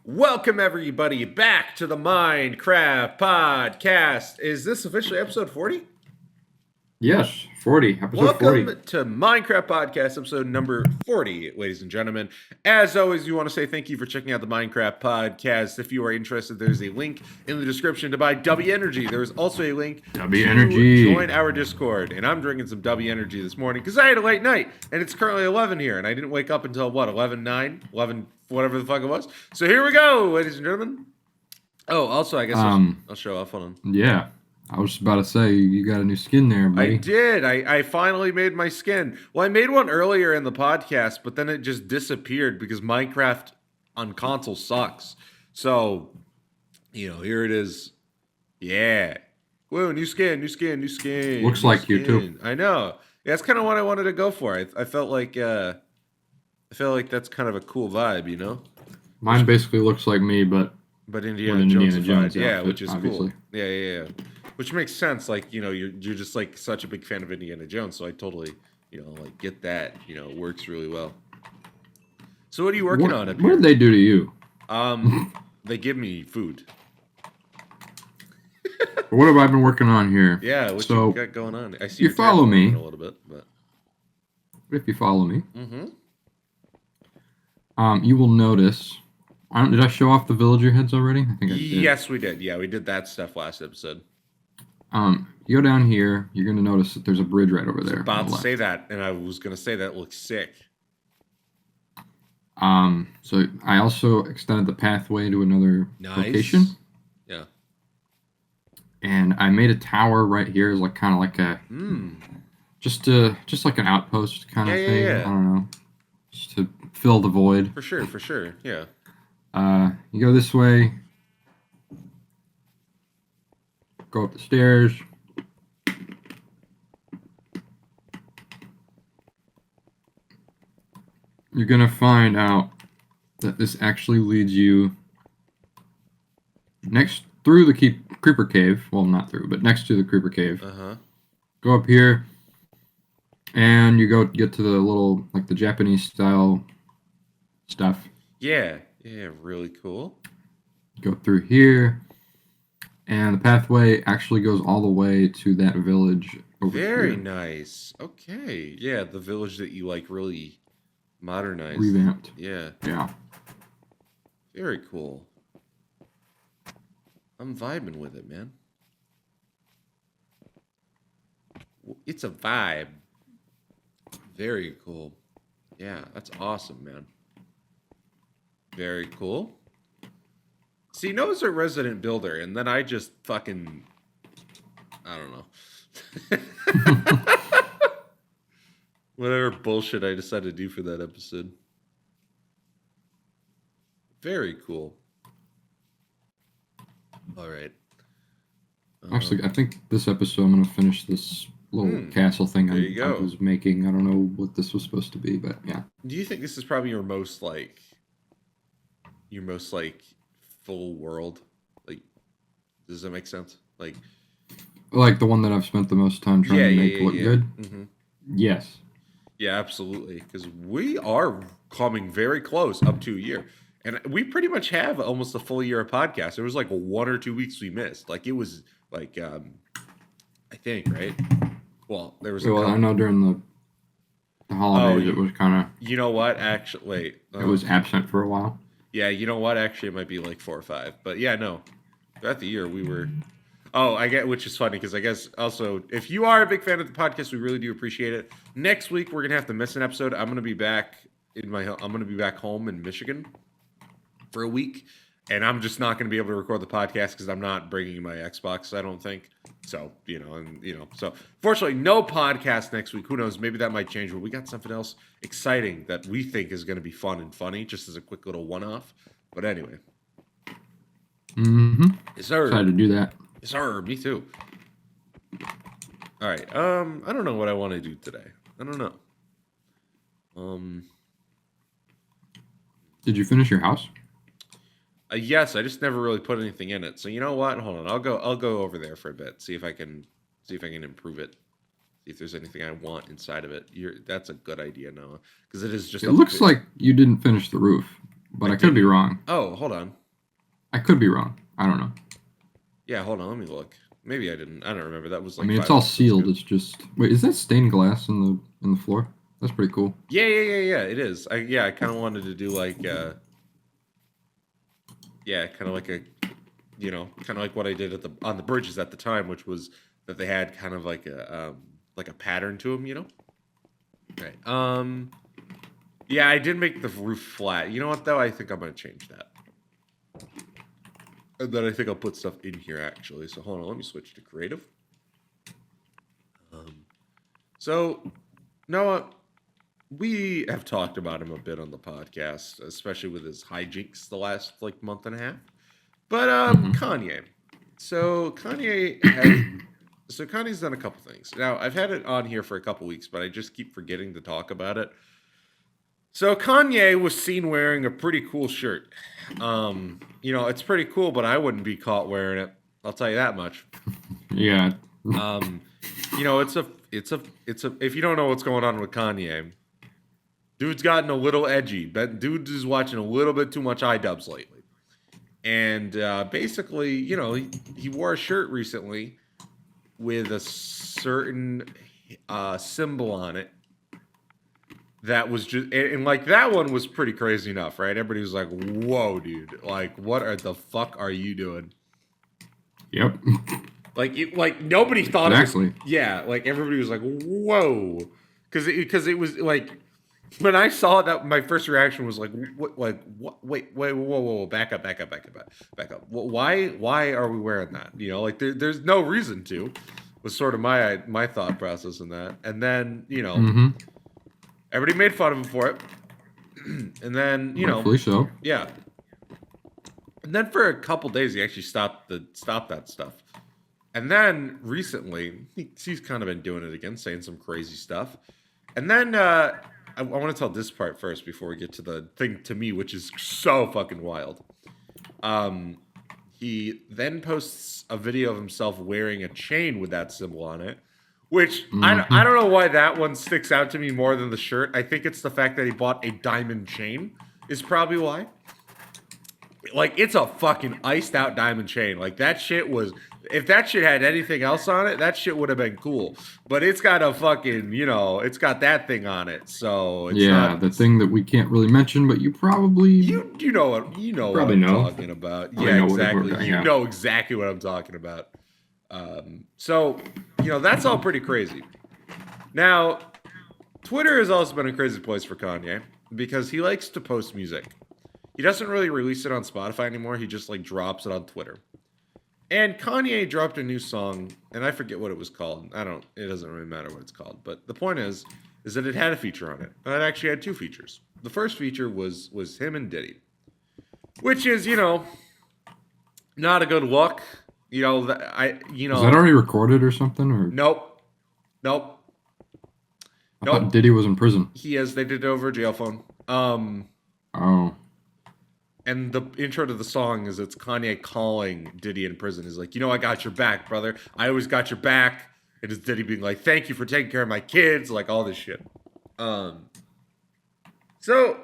Welcome everybody back to the Minecraft podcast. Is this officially episode 40? Yes, 40. Episode Welcome 40. to Minecraft podcast episode number 40, ladies and gentlemen. As always, we want to say thank you for checking out the Minecraft podcast. If you are interested, there's a link in the description to buy W Energy. There's also a link W to Energy. join our Discord. And I'm drinking some W Energy this morning because I had a late night and it's currently 11 here and I didn't wake up until what, 11:09, 11 whatever the fuck it was. So here we go, ladies and gentlemen. Oh, also I guess I'll show off on them. Yeah. I was about to say, you got a new skin there, buddy. I did. I finally made my skin. Well, I made one earlier in the podcast, but then it just disappeared because Minecraft on console sucks. So, here it is. Yeah. Whoa, new skin. Looks like you, too. I know. Yeah, that's kind of what I wanted to go for. I felt like that's kind of a cool vibe, you know? Mine basically looks like me, but Indiana Jones, yeah, which is obviously cool. Yeah. Which makes sense. Like, you're just like such a big fan of Indiana Jones, so I totally, get that. It works really well. So what are you working on up here? What did they do to you? They give me food. What have I been working on here? Yeah, what you got going on? I see you follow me a little bit, but if you follow me, you will notice. Did I show off the villager heads already? I think I did. Yes, we did. Yeah, we did that stuff last episode. You go down here, you're going to notice that there's a bridge right over there. About to say that, and I was going to say that looks sick. So I also extended the pathway to another location. Yeah. And I made a tower right here, as like kind of like a just like an outpost kind of thing. Yeah. I don't know, just to fill the void. For sure. Yeah. You go this way. Go up the stairs. You're going to find out that this actually leads you through the creeper cave. Well, not through, but next to the creeper cave. Go up here, and you get to the little, like the Japanese style stuff. Yeah, really cool. Go through here. And the pathway actually goes all the way to that village over here. Very nice. Okay. Yeah, the village that you like really modernized. Revamped. Yeah. Yeah. Very cool. I'm vibing with it, man. It's a vibe. Very cool. Yeah, that's awesome, man. Very cool. See, Noah's a resident builder, and then I just fucking... I don't know. Whatever bullshit I decided to do for that episode. Very cool. All right. Actually, I think this episode I'm going to finish this little castle thing I was making. I don't know what this was supposed to be, but yeah. Do you think this is probably your most full world? Like, does that make sense? Like the one that I've spent the most time trying to make look good? Yes. Yeah, absolutely. Because we are coming very close up to a year. And we pretty much have almost a full year of podcasts. There was like 1 or 2 weeks we missed. Like, it was like, I think, right? Well, there was I know during the holidays it was kind of... You know what? Actually, wait. It was absent for a while. Yeah, you know what? Actually, it might be like 4 or 5. But yeah, no. Throughout the year, we were... Oh, I get, which is funny because I guess also, if you are a big fan of the podcast, we really do appreciate it. Next week, we're gonna have to miss an episode. I'm gonna be back home in Michigan for a week, and I'm just not gonna be able to record the podcast because I'm not bringing my Xbox. I don't think so. So fortunately, no podcast next week. Who knows? Maybe that might change. But we got something else exciting that we think is gonna be fun and funny, just as a quick little one-off. But anyway. Yes, sir. Excited to do that. Yes, sir. Me too. All right. I don't know what I want to do today. I don't know. Did you finish your house? Yes, I just never really put anything in it. So you know what? Hold on. I'll go over there for a bit. See if I can improve it. See if there's anything I want inside of it. That's a good idea, Noah, because it is just. It looks like you didn't finish the roof. but I could be wrong. Oh, hold on. I could be wrong. I don't know. Yeah, hold on. Let me look. Maybe I didn't. I don't remember. That was like. I mean, it's all sealed. It's just wait. Is that stained glass in the floor? That's pretty cool. Yeah. It is. I kind of wanted to do like. Kind of like a, kind of like what I did on the bridges at the time, which was that they had kind of like a pattern to them, Right. Yeah, I did make the roof flat. You know what though? I think I'm gonna change that. And then I think I'll put stuff in here actually. So hold on, let me switch to creative. So Noah, we have talked about him a bit on the podcast, especially with his hijinks the last like month and a half. But Kanye. So Kanye's done a couple things. Now I've had it on here for a couple weeks, but I just keep forgetting to talk about it. So Kanye was seen wearing a pretty cool shirt. It's pretty cool, but I wouldn't be caught wearing it. I'll tell you that much. Yeah. It's a if you don't know what's going on with Kanye, dude's gotten a little edgy. But dude is watching a little bit too much iDubbbz lately. And basically, he wore a shirt recently with a certain symbol on it. That was just, and like that one was pretty crazy enough, right? Everybody was like, whoa, dude. Like, what the fuck are you doing? Yep. Like nobody thought exactly. It was, yeah, like everybody was like, whoa. Because it was like, when I saw that, my first reaction was like, what, wait, whoa, back up. Why are we wearing that? There's no reason to, was sort of my thought process in that. And then, everybody made fun of him for it. And then, Rightfully so. Yeah. And then for a couple days, he actually stopped that stuff. And then recently, he's kind of been doing it again, saying some crazy stuff. And then I want to tell this part first before we get to the thing to me, which is so fucking wild. He then posts a video of himself wearing a chain with that symbol on it. Which, I don't know why that one sticks out to me more than the shirt. I think it's the fact that he bought a diamond chain is probably why. Like, it's a fucking iced out diamond chain. Like, that shit was, if that shit had anything else on it, that shit would have been cool. But it's got a fucking, it's got that thing on it. So, it's not, the thing that we can't really mention, but you probably... You know what I'm talking about. Yeah, exactly. You know exactly what I'm talking about. So, that's all pretty crazy. Now, Twitter has also been a crazy place for Kanye because he likes to post music. He doesn't really release it on Spotify anymore. He just drops it on Twitter. And Kanye dropped a new song, and I forget what it was called. It doesn't really matter what it's called. But the point is that it had a feature on it. And it actually had two features. The first feature was him and Diddy, which is, not a good look. Is that already recorded or something? Or Nope. I thought Diddy was in prison. He is. They did it over a jail phone. Oh. And the intro to the song is it's Kanye calling Diddy in prison. He's like, I got your back, brother. I always got your back. And it's Diddy being like, thank you for taking care of my kids. Like, all this shit. So, so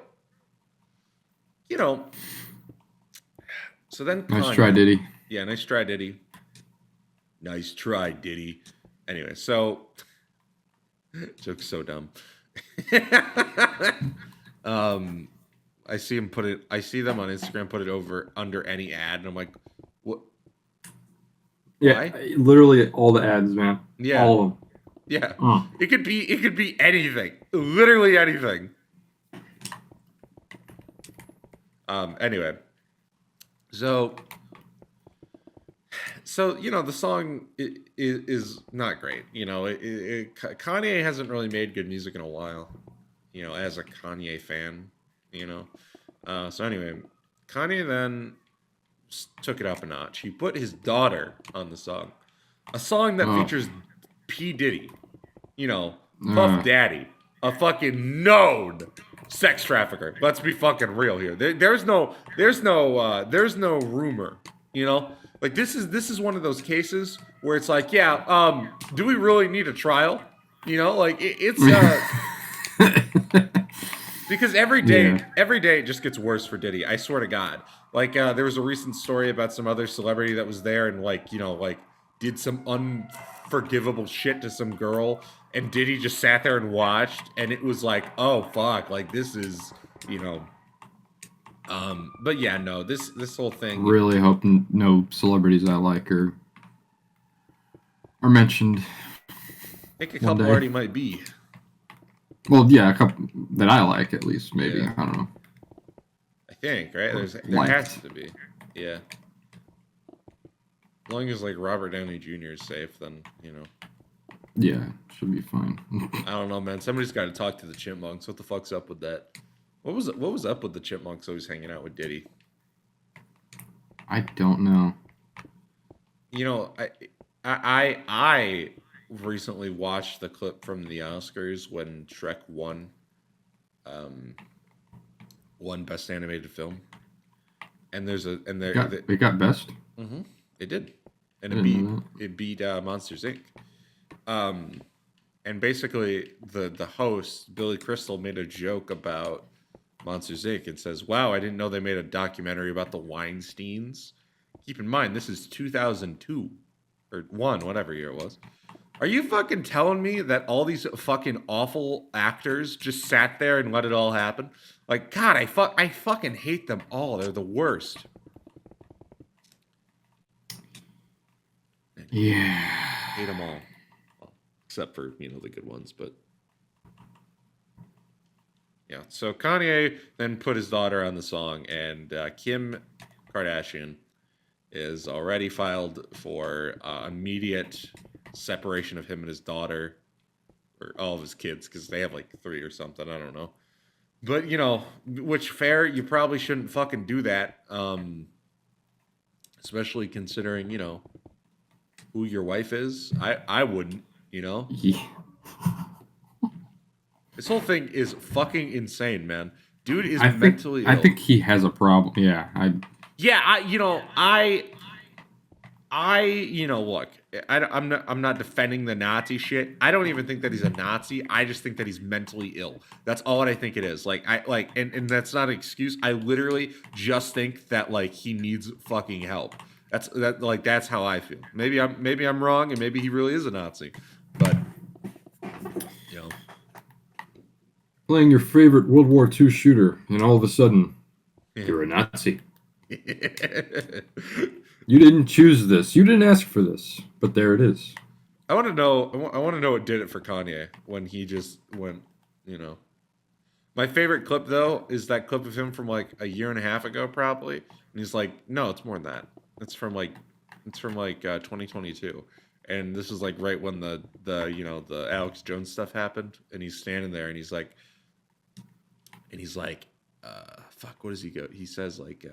then Kanye, nice try, Diddy. Yeah, nice try, Diddy. Nice try, Diddy. Anyway, so joke's so dumb. I see them on Instagram put it under any ad, and I'm like, what? Yeah, why? Literally all the ads, man. Yeah, all of them. Yeah, it could be anything, literally anything. Anyway, so the song is not great. Kanye hasn't really made good music in a while. As a Kanye fan. So anyway, Kanye then took it up a notch. He put his daughter on the song, a song that features P. Diddy, Puff Daddy, a fucking known sex trafficker. Let's be fucking real here. There's no rumor, like this is one of those cases where it's like, do we really need a trial? It's Because every day it just gets worse for Diddy. I swear to God. Like there was a recent story about some other celebrity that was there and like did some unforgivable shit to some girl, and Diddy just sat there and watched, and it was like, oh fuck, like this is But yeah, no, this whole thing. Really hope no celebrities I like are mentioned. I think a couple already might be. Well, yeah, a couple that I like at least. Maybe I don't know. I think right. There has to be. Yeah. As long as like Robert Downey Jr. is safe, then Yeah, should be fine. I don't know, man. Somebody's got to talk to the Chipmunks. What the fuck's up with that? What was up with the Chipmunks always hanging out with Diddy? I don't know. I recently watched the clip from the Oscars when Shrek won Best Animated Film, and it got best. Mm-hmm, it did, and it beat Monsters Inc. And basically the host Billy Crystal made a joke about Monsters Inc. and says, "Wow, I didn't know they made a documentary about the Weinsteins." Keep in mind, this is 2002 or 1, whatever year it was. Are you fucking telling me that all these fucking awful actors just sat there and let it all happen? Like, God, I fucking hate them all. They're the worst. Yeah. Hate them all. Well, except for, the good ones, but... Yeah, so Kanye then put his daughter on the song, and Kim Kardashian is already filed for immediate separation of him and his daughter, or all of his kids, because they have like 3 or something, I don't know. But, which fair, you probably shouldn't fucking do that, especially considering, who your wife is. I wouldn't, Yeah. This whole thing is fucking insane, man. Dude is mentally ill. I think he has a problem. Yeah, look, I'm not defending the Nazi shit. I don't even think that he's a Nazi. I just think that he's mentally ill. That's all I think it is. And that's not an excuse. I literally just think that like he needs fucking help. That's how I feel. Maybe I'm wrong, and maybe he really is a Nazi. But playing your favorite World War II shooter, and all of a sudden, you're a Nazi. You didn't choose this. You didn't ask for this, but there it is. I want to know what did it for Kanye when he just went. My favorite clip though is that clip of him from like a year and a half ago, probably, and he's like, "No, it's more than that. It's from 2022." And this is like right when the Alex Jones stuff happened, and he's standing there, and he's like, fuck, what does he go? He says like,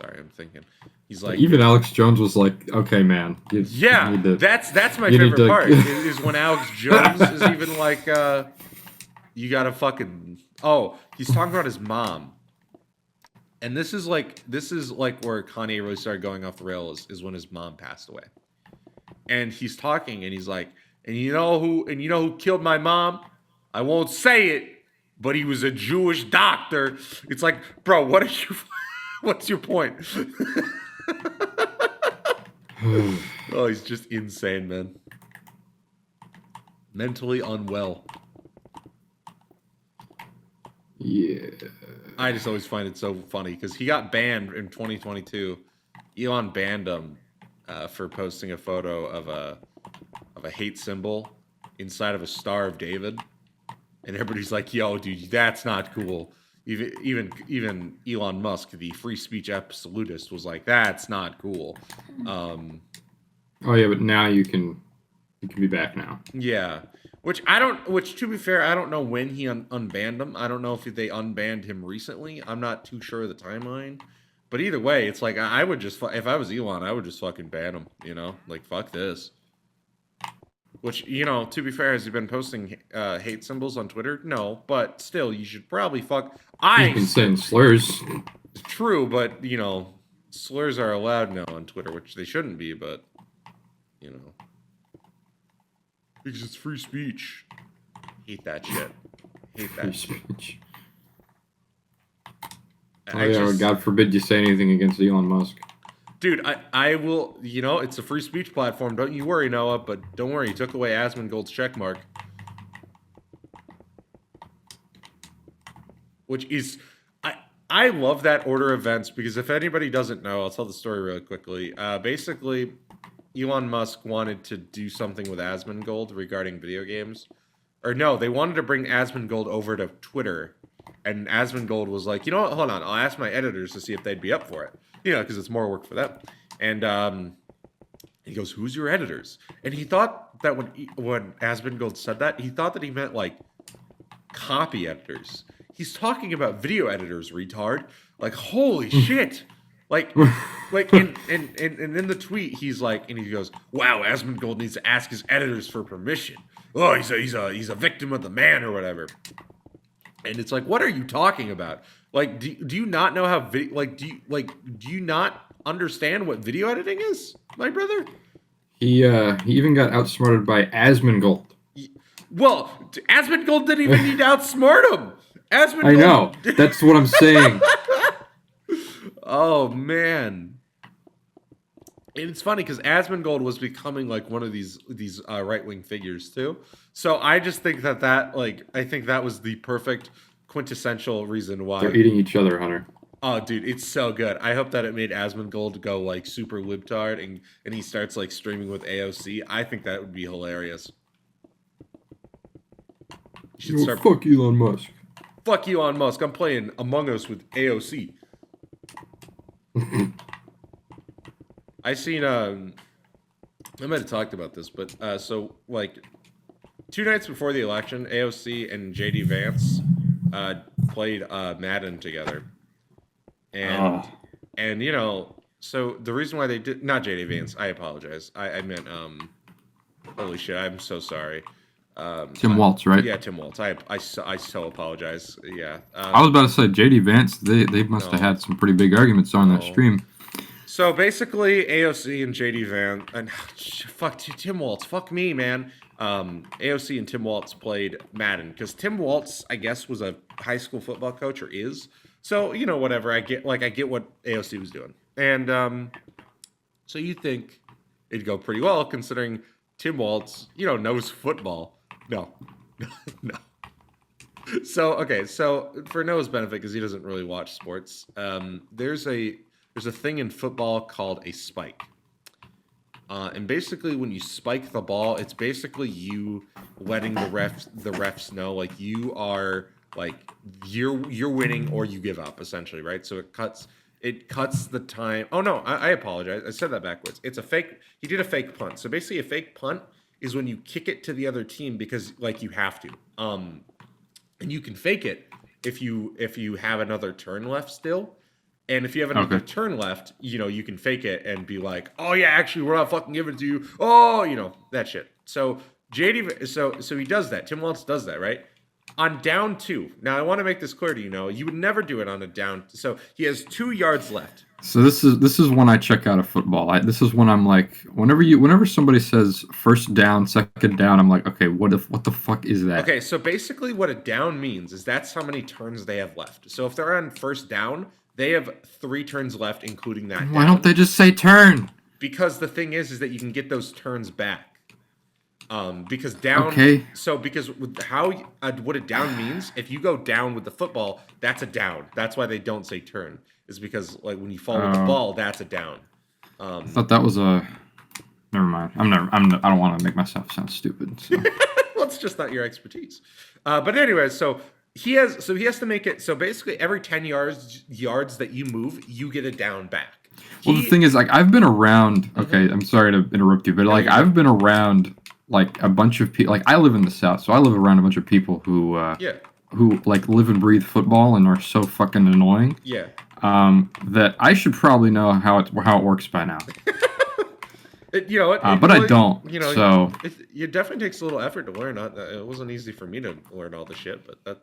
sorry, I'm thinking. He's like, even Alex Jones was like, okay, man. That's my favorite part is when Alex Jones is even like, you gotta fucking. Oh, he's talking about his mom. And this is like where Kanye really started going off the rails is when his mom passed away. And he's talking and he's like, and you know who killed my mom? I won't say it, but he was a Jewish doctor. It's like, bro, what's your point? Oh, he's just insane, man. Mentally unwell. Yeah. I just always find it so funny because he got banned in 2022. Elon banned him for posting a photo of a hate symbol inside of a Star of David, and everybody's like, "Yo, dude, that's not cool." Even Elon Musk, the free speech absolutist, was like, "That's not cool." Oh yeah, but now you can be back now. Yeah. Which to be fair, I don't know when he unbanned him. I don't know if they unbanned him recently. I'm not too sure of the timeline. But either way, it's like I would just, if I was Elon, I would just fucking ban him, Like, fuck this. Which, to be fair, has he been posting hate symbols on Twitter? No, but still, you should probably He's been saying slurs. True, but, slurs are allowed now on Twitter, which they shouldn't be, but, Because it's free speech. Hate that shit. Hate that Free shit. speech. Oh, yeah, God forbid you say anything against Elon Musk. Dude, I will, it's a free speech platform. Don't you worry, Noah, but don't worry. He took away Asmongold's checkmark. Which is, I love that order of events because if anybody doesn't know, I'll tell the story really quickly. Basically, Elon Musk wanted to do something with Asmongold regarding video games. Or no, they wanted to bring Asmongold over to Twitter. And Asmongold was like, you know what, hold on, I'll ask my editors to see if they'd be up for it. Because it's more work for them. And he goes, who's your editors? And he thought that when Asmongold said that, he thought that he meant, like, copy editors. He's talking about video editors, retard. Like, holy shit. And in the tweet, he's like, and he goes, wow, Asmongold needs to ask his editors for permission. Oh, he's a victim of the man or whatever. And it's like, what are you talking about? Like, do you not know how do you not understand what video editing is, my brother? He even got outsmarted by Asmongold. Well, Asmongold didn't even need to outsmart him. Asmongold. I know. That's what I'm saying. Oh man. And it's funny because Asmongold was becoming like one of these right-wing figures too. So I just think I think that was the perfect quintessential reason why they're eating each other, Hunter. Oh, dude, it's so good. I hope that it made Asmongold go like super libtard and he starts like streaming with AOC. I think that would be hilarious. Fuck Elon Musk. Fuck Elon Musk. I'm playing Among Us with AOC. I seen I might have talked about this, but so like 2 nights before the election, AOC and JD Vance played Madden together. And so the reason why they did not JD Vance, I apologize. I meant holy shit, I'm so sorry. Tim Waltz, right? Yeah, Tim Waltz. I so apologize. Yeah. I was about to say JD Vance. They must have had some pretty big arguments on that stream. So basically, AOC and JD Vance and fuck Tim Waltz. Fuck me, man. AOC and Tim Waltz played Madden because Tim Waltz, I guess, was a high school football coach or is. So whatever. I get what AOC was doing, and so you think it'd go pretty well considering Tim Waltz, knows football. No. So for Noah's benefit, because he doesn't really watch sports, there's a thing in football called a spike, and basically when you spike the ball, it's basically you letting the refs know like you are like you're winning or you give up essentially, right? So it cuts the time. Oh no, I apologize. I said that backwards. It's a fake. He did a fake punt. So basically, a fake punt is when you kick it to the other team because like you have to. And you can fake it if you have another turn left still. And if you have another turn left, you can fake it and be like, oh yeah, actually we're not fucking giving it to you. Oh, that shit. So JD, so he does that. Tim Waltz does that, right? On down 2. Now I want to make this clear to you would never do it on a down. So he has 2 yards left. So this is when I check out of football. This is when I'm like, whenever somebody says first down, second down, I'm like, okay, what the fuck is that? Okay, so basically what a down means is that's how many turns they have left. So if they're on first down, they have 3 turns left, including that. Why don't they just say turn? Because the thing is that you can get those turns back. Because down. Okay. So because with what a down means, if you go down with the football, that's a down. That's why they don't say turn. Is because like when you fall with the ball, that's a down. I thought that was a. Never mind. I don't want to make myself sound stupid. So. Well, it's just not your expertise. But anyway, so he has to make it. So basically, every 10 yards that you move, you get a down back. Well, the thing is, like, I've been around. Okay, I'm sorry to interrupt you, but like, I've been around like a bunch of people. Like, I live in the South, so I live around a bunch of people who like live and breathe football and are so fucking annoying. Yeah. That I should probably know how it works by now. But really, I don't. So it definitely takes a little effort to learn. It wasn't easy for me to learn all the shit, but that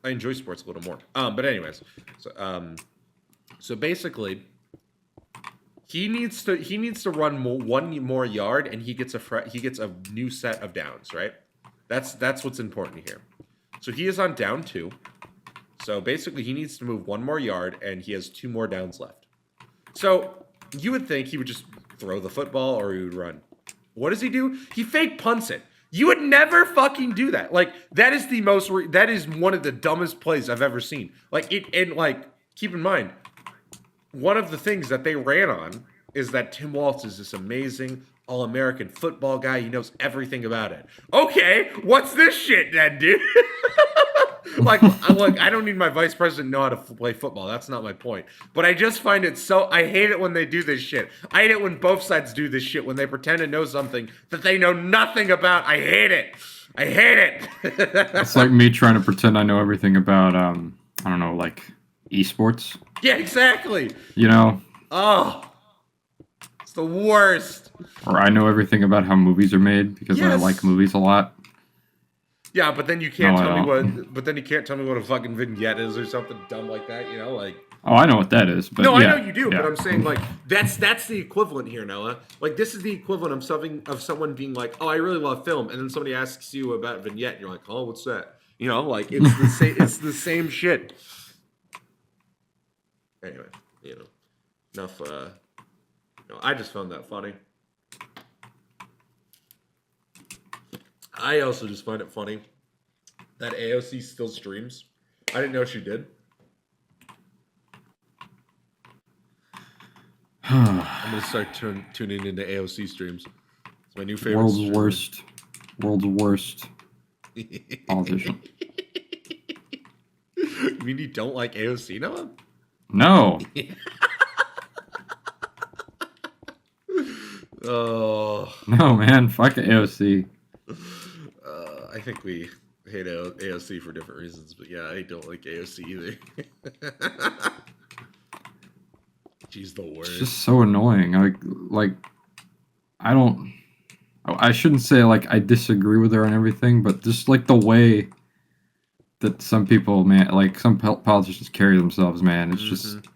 I enjoy sports a little more. But anyways, so basically, He needs to run one more yard, and he gets a new set of downs, right? That's what's important here. So he is on down 2. So basically, he needs to move one more yard, and he has 2 more downs left. So you would think he would just throw the football or he would run. What does he do? He fake punts it. You would never fucking do that. Like, that is one of the dumbest plays I've ever seen. Like, keep in mind, one of the things that they ran on is that Tim Walz is this amazing all-American football guy. He knows everything about it. Okay, what's this shit then, dude? Like, I don't need my vice president to know how to play football. That's not my point. But I just find it I hate it when they do this shit. I hate it when both sides do this shit, when they pretend to know something that they know nothing about. I hate it. I hate it. It's like me trying to pretend I know everything about, I don't know, like esports. Yeah, exactly. You know? Oh, it's the worst. Or I know everything about how movies are made because I like movies a lot. Yeah, but then you can't tell me what. But then you can't tell me what a fucking vignette is or something dumb like that. You know, like. Oh, I know what that is. But no, yeah, I know you do. Yeah. But I'm saying like that's the equivalent here, Noah. Like this is the equivalent of someone being like, oh, I really love film, and then somebody asks you about vignette, and you're like, oh, what's that? You know, like it's the same. It's the same shit. Anyway, you know, enough. I just found that funny. I also just find it funny that AOC still streams. I didn't know she did. I'm gonna start tuning into AOC streams. It's my new favorite. World's worst politician. You mean you don't like AOC, Noah? No. Oh. No, man. Fuck AOC. I think we hate AOC for different reasons, but yeah, I don't like AOC either. She's the worst. It's just so annoying. I shouldn't say like I disagree with her on everything, but just like the way that some people, man, like some politicians carry themselves, man, it's just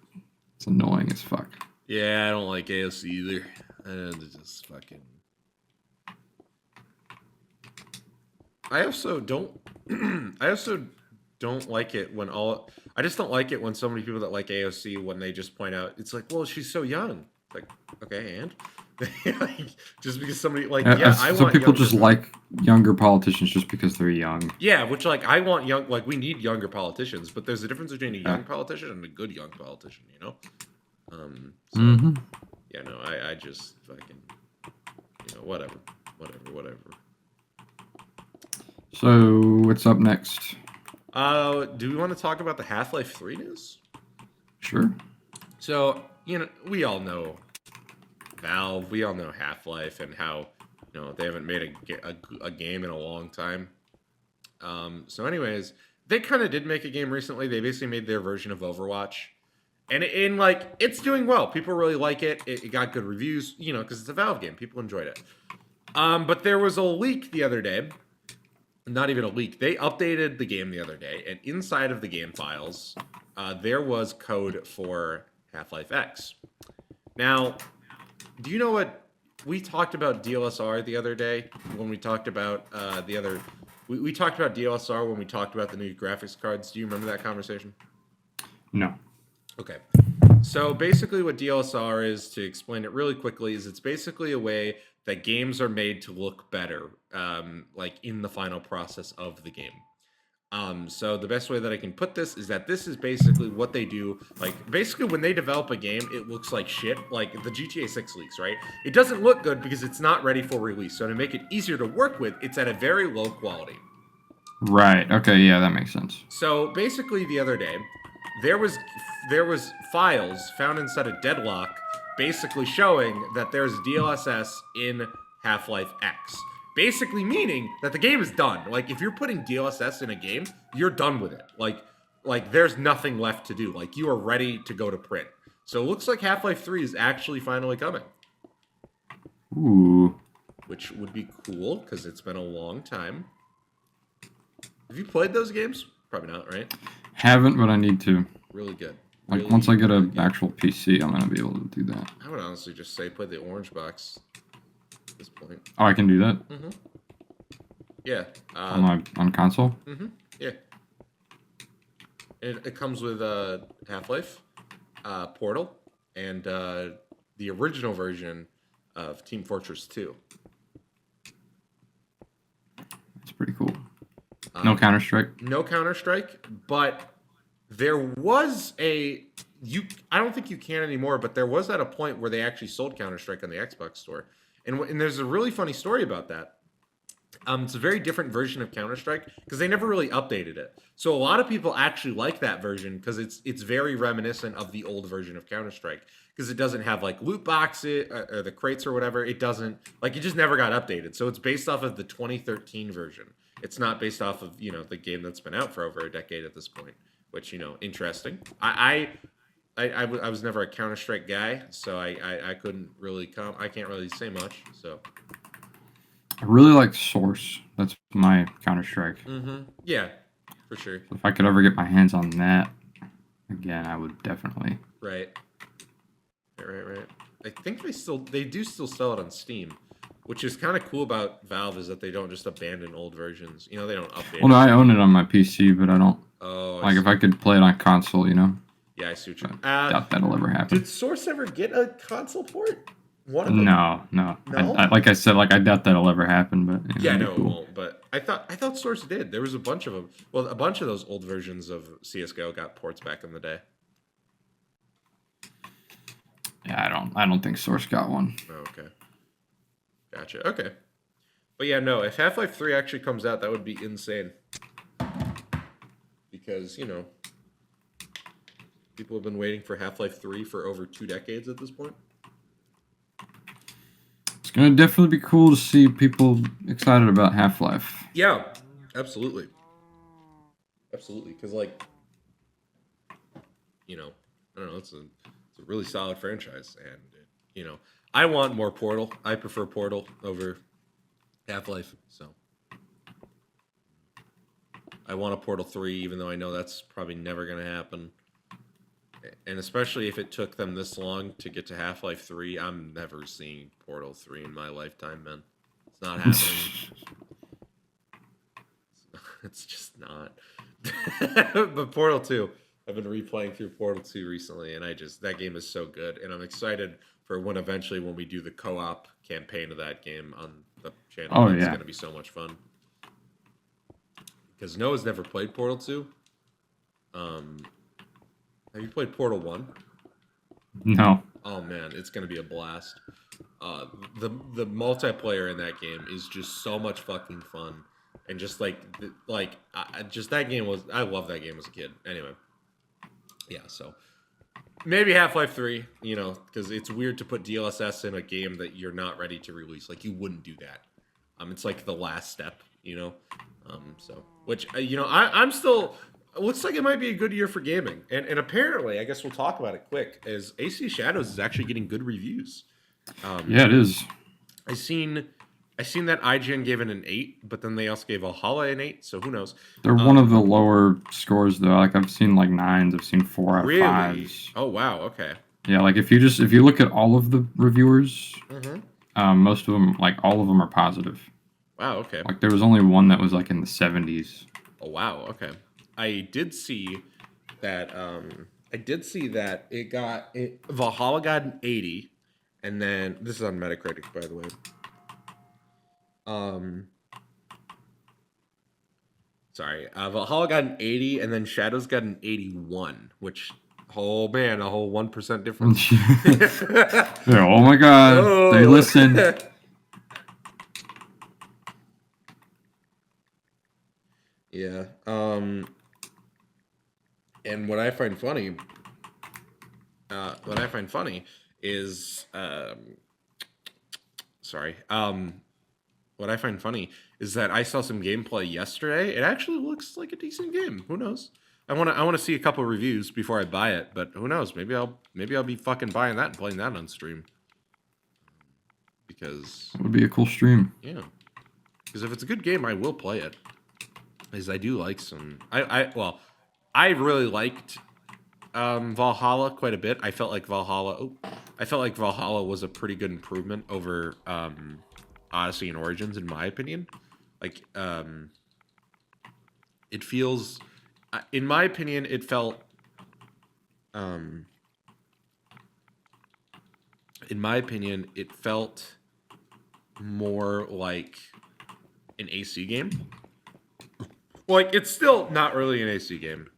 it's annoying as fuck. Yeah, I don't like AOC either. It's just fucking. I also don't like it when I just don't like it when so many people that like AOC, when they just point out, it's like, well, she's so young. Like, okay, and like, just because somebody like, some people just like younger politicians just because they're young. Yeah, which like I want young, like we need younger politicians, but there's a difference between a young politician and a good young politician, you know. Yeah, no, I just fucking, whatever. So, what's up next? Do we want to talk about the Half-Life 3 news? Sure. So, we all know Valve, we all know Half-Life and how, they haven't made a game in a long time. So anyways, they kind of did make a game recently. They basically made their version of Overwatch. And it's doing well. People really like it. It got good reviews, because it's a Valve game. People enjoyed it. But there was a leak the other day. Not even a leak. They updated the game the other day, and inside of the game files, there was code for Half-Life X. Now, do you know what we talked about DLSR the other day when we talked about we talked about DLSR when we talked about the new graphics cards. Do you remember that conversation? No. Okay. So basically what DLSR is, to explain it really quickly, is it's basically a way that games are made to look better, like in the final process of the game. So the best way that I can put this is that this is basically what they do. Like, basically when they develop a game, it looks like shit. Like the GTA 6 leaks, right? It doesn't look good because it's not ready for release. So to make it easier to work with, it's at a very low quality. Right. Okay. Yeah, that makes sense. So basically the other day, there was files found inside a deadlock basically showing that there's DLSS in Half-Life X. Basically meaning that the game is done. Like, if you're putting DLSS in a game, you're done with it. Like there's nothing left to do. Like, you are ready to go to print. So it looks like Half-Life 3 is actually finally coming. Ooh. Which would be cool, because it's been a long time. Have you played those games? Probably not, right? Haven't, but I need to. Really good. Like really once I get good an game. actual PC, I'm gonna be able to do that. I would honestly just say play the orange box at this point. Oh, I can do that Mm-hmm. Yeah. on console. Mm-hmm. Yeah. It comes with Half-Life, Portal, and the original version of Team Fortress 2. It's pretty cool. No Counter-Strike. No Counter-Strike, but there was I don't think you can anymore, but there was at a point where they actually sold Counter-Strike on the Xbox store. And there's a really funny story about that. It's a very different version of Counter-Strike because they never really updated it. So a lot of people actually like that version because it's very reminiscent of the old version of Counter-Strike because it doesn't have like loot boxes or the crates or whatever. It doesn't it just never got updated. So it's based off of the 2013 version. It's not based off of the game that's been out for over a decade at this point, which interesting. I was never a Counter-Strike guy, so I couldn't really I can't really say much. So. I really like Source. That's my Counter-Strike. Mm-hmm. Yeah, for sure. If I could ever get my hands on that again, I would definitely. Right. I think they do still sell it on Steam, which is kind of cool about Valve is that they don't just abandon old versions. They don't update. Well, no, I own it on my PC, but I don't. Oh, like if I could play it on console, Yeah, I see what you. Doubt that'll ever happen. Did Source ever get a console port? No. No? Like I said, I doubt that'll ever happen. But yeah, no, cool. it won't. But I thought Source did. There was a bunch of them. Well, a bunch of those old versions of CS:GO got ports back in the day. Yeah, I don't think Source got one. Oh, okay. Gotcha. Okay. But yeah, no. If Half-Life 3 actually comes out, that would be insane. Because people have been waiting for Half-Life 3 for over 2 decades at this point. It's gonna definitely be cool to see people excited about Half-Life. Yeah, absolutely. Absolutely, because I don't know, it's a really solid franchise, and I want more Portal. I prefer Portal over Half-Life, so I want a Portal 3, even though I know that's probably never gonna happen. And especially if it took them this long to get to Half-Life 3, I'm never seeing Portal 3 in my lifetime, man. It's not happening. It's just not. But Portal 2, I've been replaying through Portal 2 recently, and that game is so good. And I'm excited for when we do the co-op campaign of that game on the channel. Oh, It's yeah. going to be so much fun. Because Noah's never played Portal 2. Have you played Portal 1? No. Oh man, it's gonna be a blast. The multiplayer in that game is just so much fucking fun, and just just that game was. I love that game as a kid. Anyway, yeah. So maybe Half-Life 3. Because it's weird to put DLSS in a game that you're not ready to release. Like you wouldn't do that. It's like the last step. So which I'm still. It looks like it might be a good year for gaming. And apparently, I guess we'll talk about it quick, is AC Shadows is actually getting good reviews. Yeah, it is. I seen that IGN gave it an 8, but then they also gave Valhalla an 8, so who knows? They're one of the lower scores though. Like I've seen 9s, I've seen 4 out of Really? 5s. Oh wow, okay. Yeah, like if you look at all of the reviewers, most of them, all of them are positive. Wow, okay. Like there was only one that was in the 70s. Oh wow, okay. I did see that Valhalla got an 80, and then this is on Metacritic, by the way. Valhalla got an 80, and then Shadows got an 81, which oh man, a whole 1% difference. Yeah, oh my god, Oh. they listened. Yeah. And what I find funny is what I find funny is that I saw some gameplay yesterday. It actually looks like a decent game. Who knows? I want to see a couple reviews before I buy it, but who knows? Maybe I'll be fucking buying that and playing that on stream. Because It would be a cool stream. yeah. Because if it's a good game, I will play it. Because I do like some I really liked Valhalla quite a bit. I felt like Valhalla was a pretty good improvement over Odyssey and Origins, in my opinion. Like, it feels, in my opinion, it felt, more like an AC game. Like, it's still not really an AC game.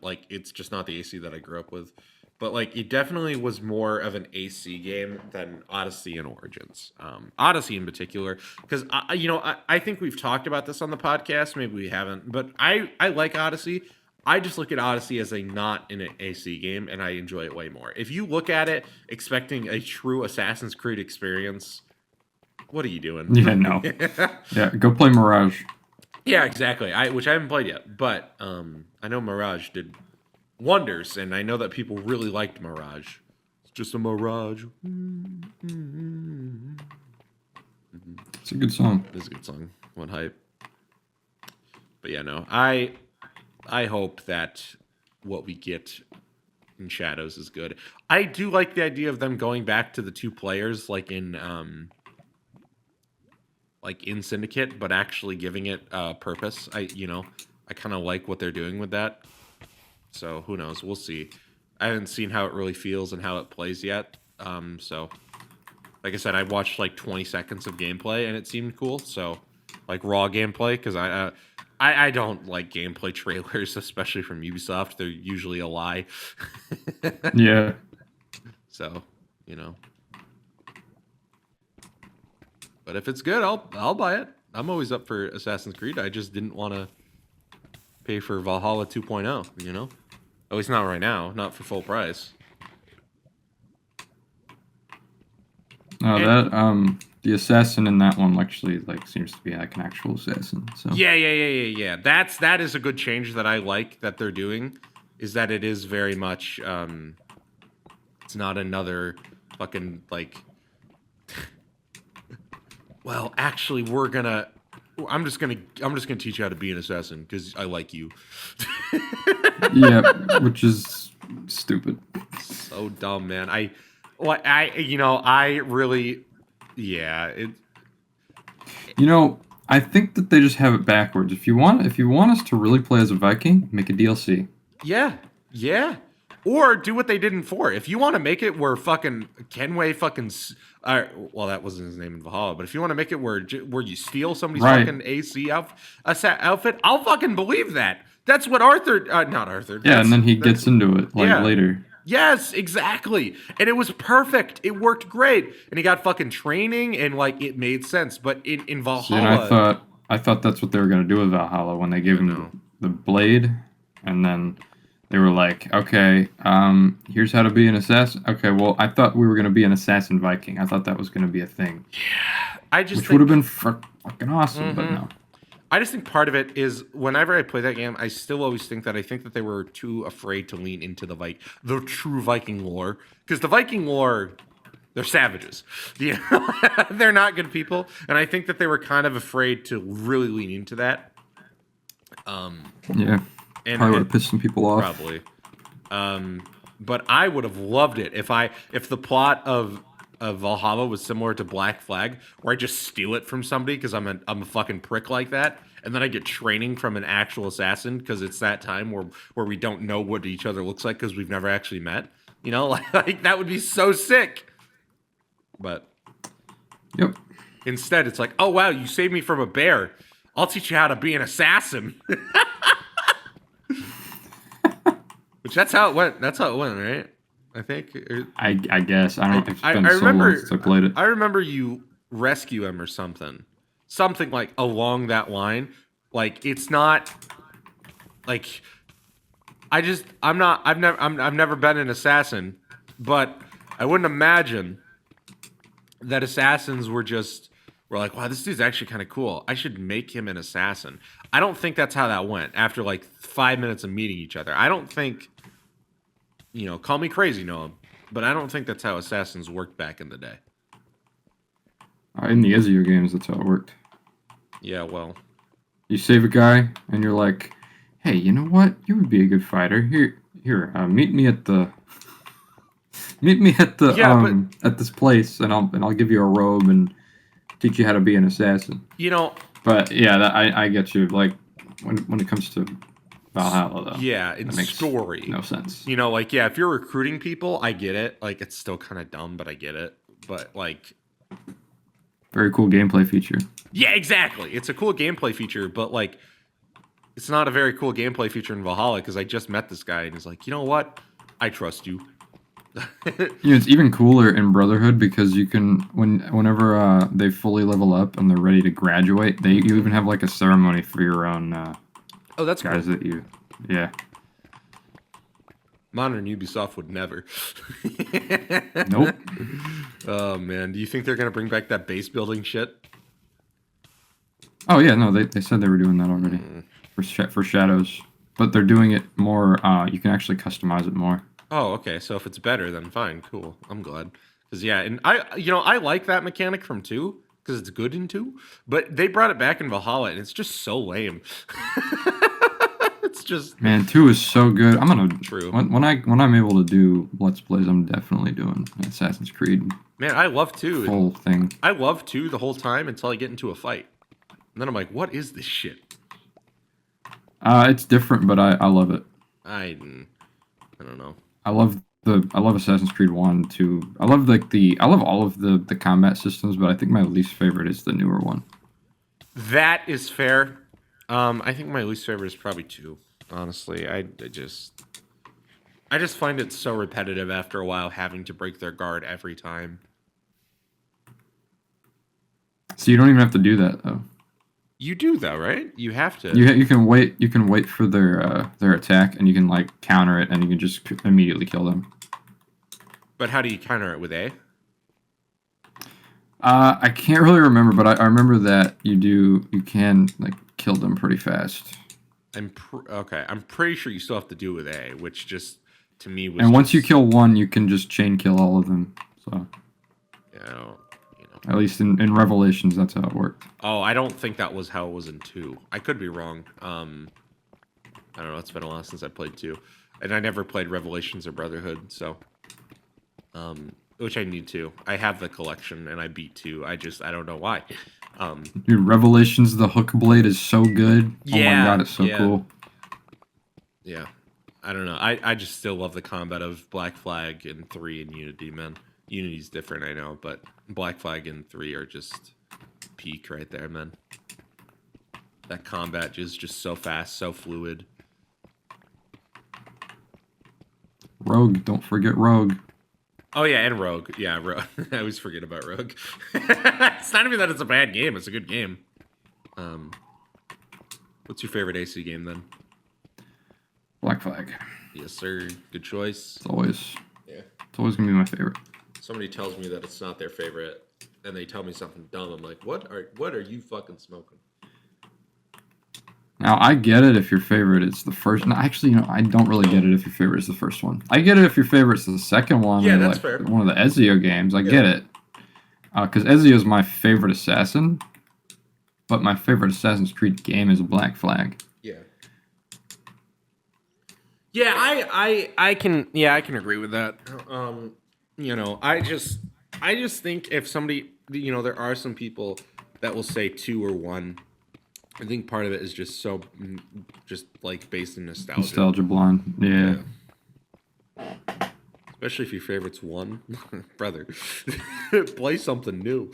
Like, it's just not the AC that I grew up with. But, like, it definitely was more of an AC game than Odyssey and Origins. Odyssey in particular. Because, I think we've talked about this on the podcast. Maybe we haven't. But I like Odyssey. I just look at Odyssey as a not in an AC game, and I enjoy it way more. If you look at it expecting a true Assassin's Creed experience, what are you doing? Yeah, no. Yeah, go play Mirage. Yeah, exactly. Which I haven't played yet, but I know Mirage did wonders, and I know that people really liked Mirage. It's just a mirage. It's a good song. It's a good song. What hype. But yeah, no. I hope that what we get in Shadows is good. I do like the idea of them going back to the two players, like in Syndicate, but actually giving it purpose. I kind of like what they're doing with that. So who knows? We'll see. I haven't seen how it really feels and how it plays yet. So, like I said, I watched like 20 seconds of gameplay and it seemed cool. So, like raw gameplay, because I don't like gameplay trailers, especially from Ubisoft. They're usually a lie. Yeah. So, But if it's good, I'll buy it. I'm always up for Assassin's Creed. I just didn't want to pay for Valhalla 2.0, At least not right now, not for full price. No, the assassin in that one actually seems to be like an actual assassin. So Yeah. That is a good change that I like that they're doing, is that it is very much it's not another fucking well, actually I'm just gonna teach you how to be an assassin because I like you. Yeah, which is stupid. So dumb, man. I really, yeah. I think that they just have it backwards. If you want us to really play as a Viking, make a DLC. Yeah. Or do what they did in 4. If you want to make it where fucking Kenway fucking, well, that wasn't his name in Valhalla, but if you want to make it where you steal somebody's fucking AC outfit, I'll fucking believe that. That's what not Arthur. Yeah, and then he gets into it later. Yes, exactly. And it was perfect. It worked great. And he got fucking training and it made sense. But in Valhalla, and I thought that's what they were gonna do with Valhalla when they gave him the blade, and then they were like, okay, here's how to be an assassin. Okay, well, I thought we were going to be an assassin Viking. I thought that was going to be a thing. Yeah. Which would have been fucking awesome, but no. I just think part of it is whenever I play that game, I still always think that they were too afraid to lean into the true Viking lore. Because the Viking lore, they're savages. They're not good people. And I think that they were kind of afraid to really lean into that. Yeah. Probably would have pissed some people off. Probably. But I would have loved it if the plot of Valhalla was similar to Black Flag, where I just steal it from somebody because I'm a fucking prick like that, and then I get training from an actual assassin because it's that time where we don't know what each other looks like because we've never actually met. Like that would be so sick. But yep. Instead, it's like, oh wow, you saved me from a bear. I'll teach you how to be an assassin. Which that's how it went, right? I think. I guess. I don't know. It's been so long since I played it. I remember you rescue him or something. Something like along that line. Like it's not like I've never been an assassin, but I wouldn't imagine that assassins were like, wow, this dude's actually kind of cool. I should make him an assassin. I don't think that's how that went after 5 minutes of meeting each other. I don't think, call me crazy, Noah, but I don't think that's how assassins worked back in the day. In the Ezio games, that's how it worked. Yeah, well. You save a guy, and you're like, hey, you know what? You would be a good fighter. Here, Here, meet me at the Yeah, but at this place, and I'll give you a robe and teach you how to be an assassin. you know, But yeah, I get you. Like when it comes to Valhalla, though, yeah, in that makes story, no sense. you know, like yeah, if you're recruiting people, I get it. Like it's still kind of dumb, but I get it. But like, Very cool gameplay feature. yeah, exactly. It's a cool gameplay feature, but like, it's not a very cool gameplay feature in Valhalla because I just met this guy and he's like, you know what? I trust you. It's even cooler in Brotherhood because you can whenever they fully level up and they're ready to graduate, you even have like a ceremony for your own Oh, that's guys cool. that you yeah. Modern Ubisoft would never. Nope. Oh man, do you think they're gonna bring back that base building shit? Oh yeah, no, they said they were doing that already for Shadows, but they're doing it more. You can actually customize it more. Oh, okay. So if it's better, then fine, cool. I'm glad. Because yeah, and I like that mechanic from 2 because it's good in 2, but they brought it back in Valhalla and it's just so lame. It's just Man, 2 is so good. I'm gonna true. when I'm able to do Let's Plays, I'm definitely doing an Assassin's Creed Man, I love 2. full thing. I love 2 the whole time until I get into a fight, and then I'm like, what is this shit? It's different, but I love it. I don't know. I love Assassin's Creed 1, 2. I love I love all of the combat systems, but I think my least favorite is the newer one. That is fair. I think my least favorite is probably 2. Honestly, I just find it so repetitive after a while, having to break their guard every time. So you don't even have to do that though. You do though, right? You have to. You can wait. You can wait for their attack, and you can like counter it, and you can just immediately kill them. But how do you counter it with A? I can't really remember, but I remember that you can like kill them pretty fast. Okay. I'm pretty sure you still have to do it with A, which just to me was. And once you kill one, you can just chain kill all of them. So. Yeah, I don't, At least in Revelations, that's how it worked. Oh, I don't think that was how it was in 2. I could be wrong. I don't know. It's been a while since I played 2, and I never played Revelations or Brotherhood, so which I need to. I have the collection and I beat 2. I don't know why. Dude, Revelations, the hook blade is so good. Yeah, oh my god, it's so cool. Yeah, I don't know. I just still love the combat of Black Flag and 3 and Unity, man. Unity's different, I know, but Black Flag and 3 are just peak right there, man. That combat is just so fast, so fluid. Rogue, don't forget Rogue. Oh yeah, and Rogue. Yeah, Rogue. I always forget about Rogue. It's not even that it's a bad game; it's a good game. What's your favorite AC game then? Black Flag. Yes, sir. Good choice. It's always gonna be my favorite. Somebody tells me that it's not their favorite, and they tell me something dumb. I'm like, what are you fucking smoking? Now I get it if your favorite is the first. No, actually, I don't really get it if your favorite is the first one. I get it if your favorite's the second one. Yeah, or that's like fair. One of the Ezio games. I get it, because Ezio is my favorite assassin. But my favorite Assassin's Creed game is Black Flag. Yeah. Yeah, I can agree with that. I just think if somebody, there are some people that will say 2 or 1. I think part of it is just like based in nostalgia. Nostalgia blind. Yeah. Especially if your favorite's 1. Brother, play something new.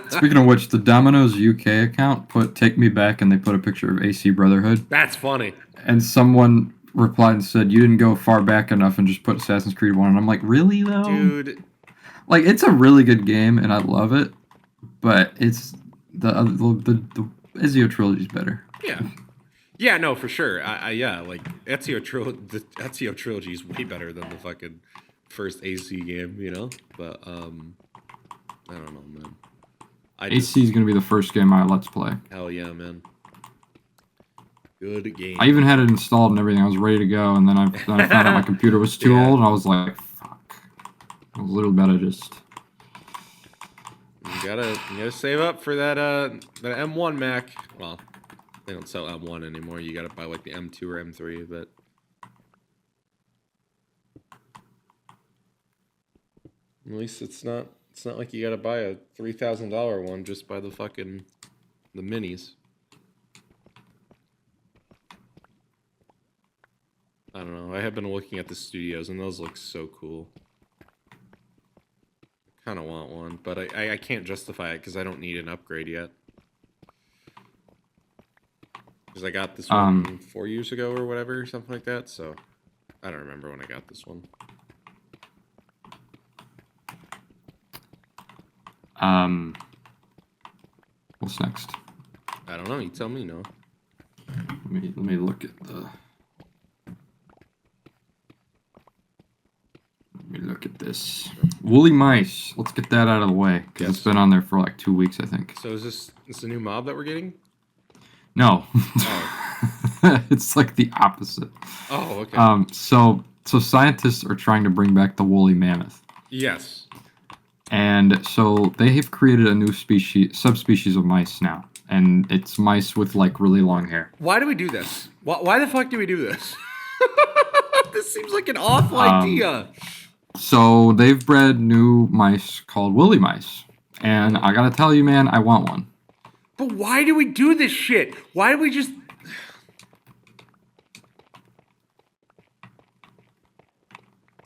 Speaking of which, the Domino's UK account put "Take Me Back" and they put a picture of AC Brotherhood. That's funny. And someone replied and said, "You didn't go far back enough and just put Assassin's Creed 1." And I'm like, really though? Dude. Like, it's a really good game and I love it, but it's the Ezio trilogy is better. Yeah. Yeah, no, for sure. Like the Ezio trilogy is way better than the fucking first AC game, But I don't know, man. AC is gonna be the first game I let's play. Hell yeah, man. Good game. I even had it installed and everything. I was ready to go, and then I found out my computer was too old, and I was like, "Fuck!" I was literally about to just. You gotta save up for that M1 Mac. Well, they don't sell M1 anymore. You gotta buy like the M2 or M3, but At least it's not like you gotta buy a $3,000 one just by the minis. I don't know. I have been looking at the studios and those look so cool. I kind of want one, but I can't justify it because I don't need an upgrade yet. Because I got this one 4 years ago or whatever, something like that. So I don't remember when I got this one. What's next? I don't know. You tell me, no. Let me look at the. Let me look at this. Woolly mice. Let's get that out of the way because it's been on there for like 2 weeks, I think. So is this a new mob that we're getting? No. Oh. It's like the opposite. Oh, okay. So scientists are trying to bring back the woolly mammoth. Yes. And so they have created a new subspecies of mice now, and it's mice with like really long hair. Why do we do this? Why the fuck do we do this? This seems like an awful idea. So they've bred new mice called woolly mice, and I gotta tell you, man, I want one. But why do we do this shit? Why do we just...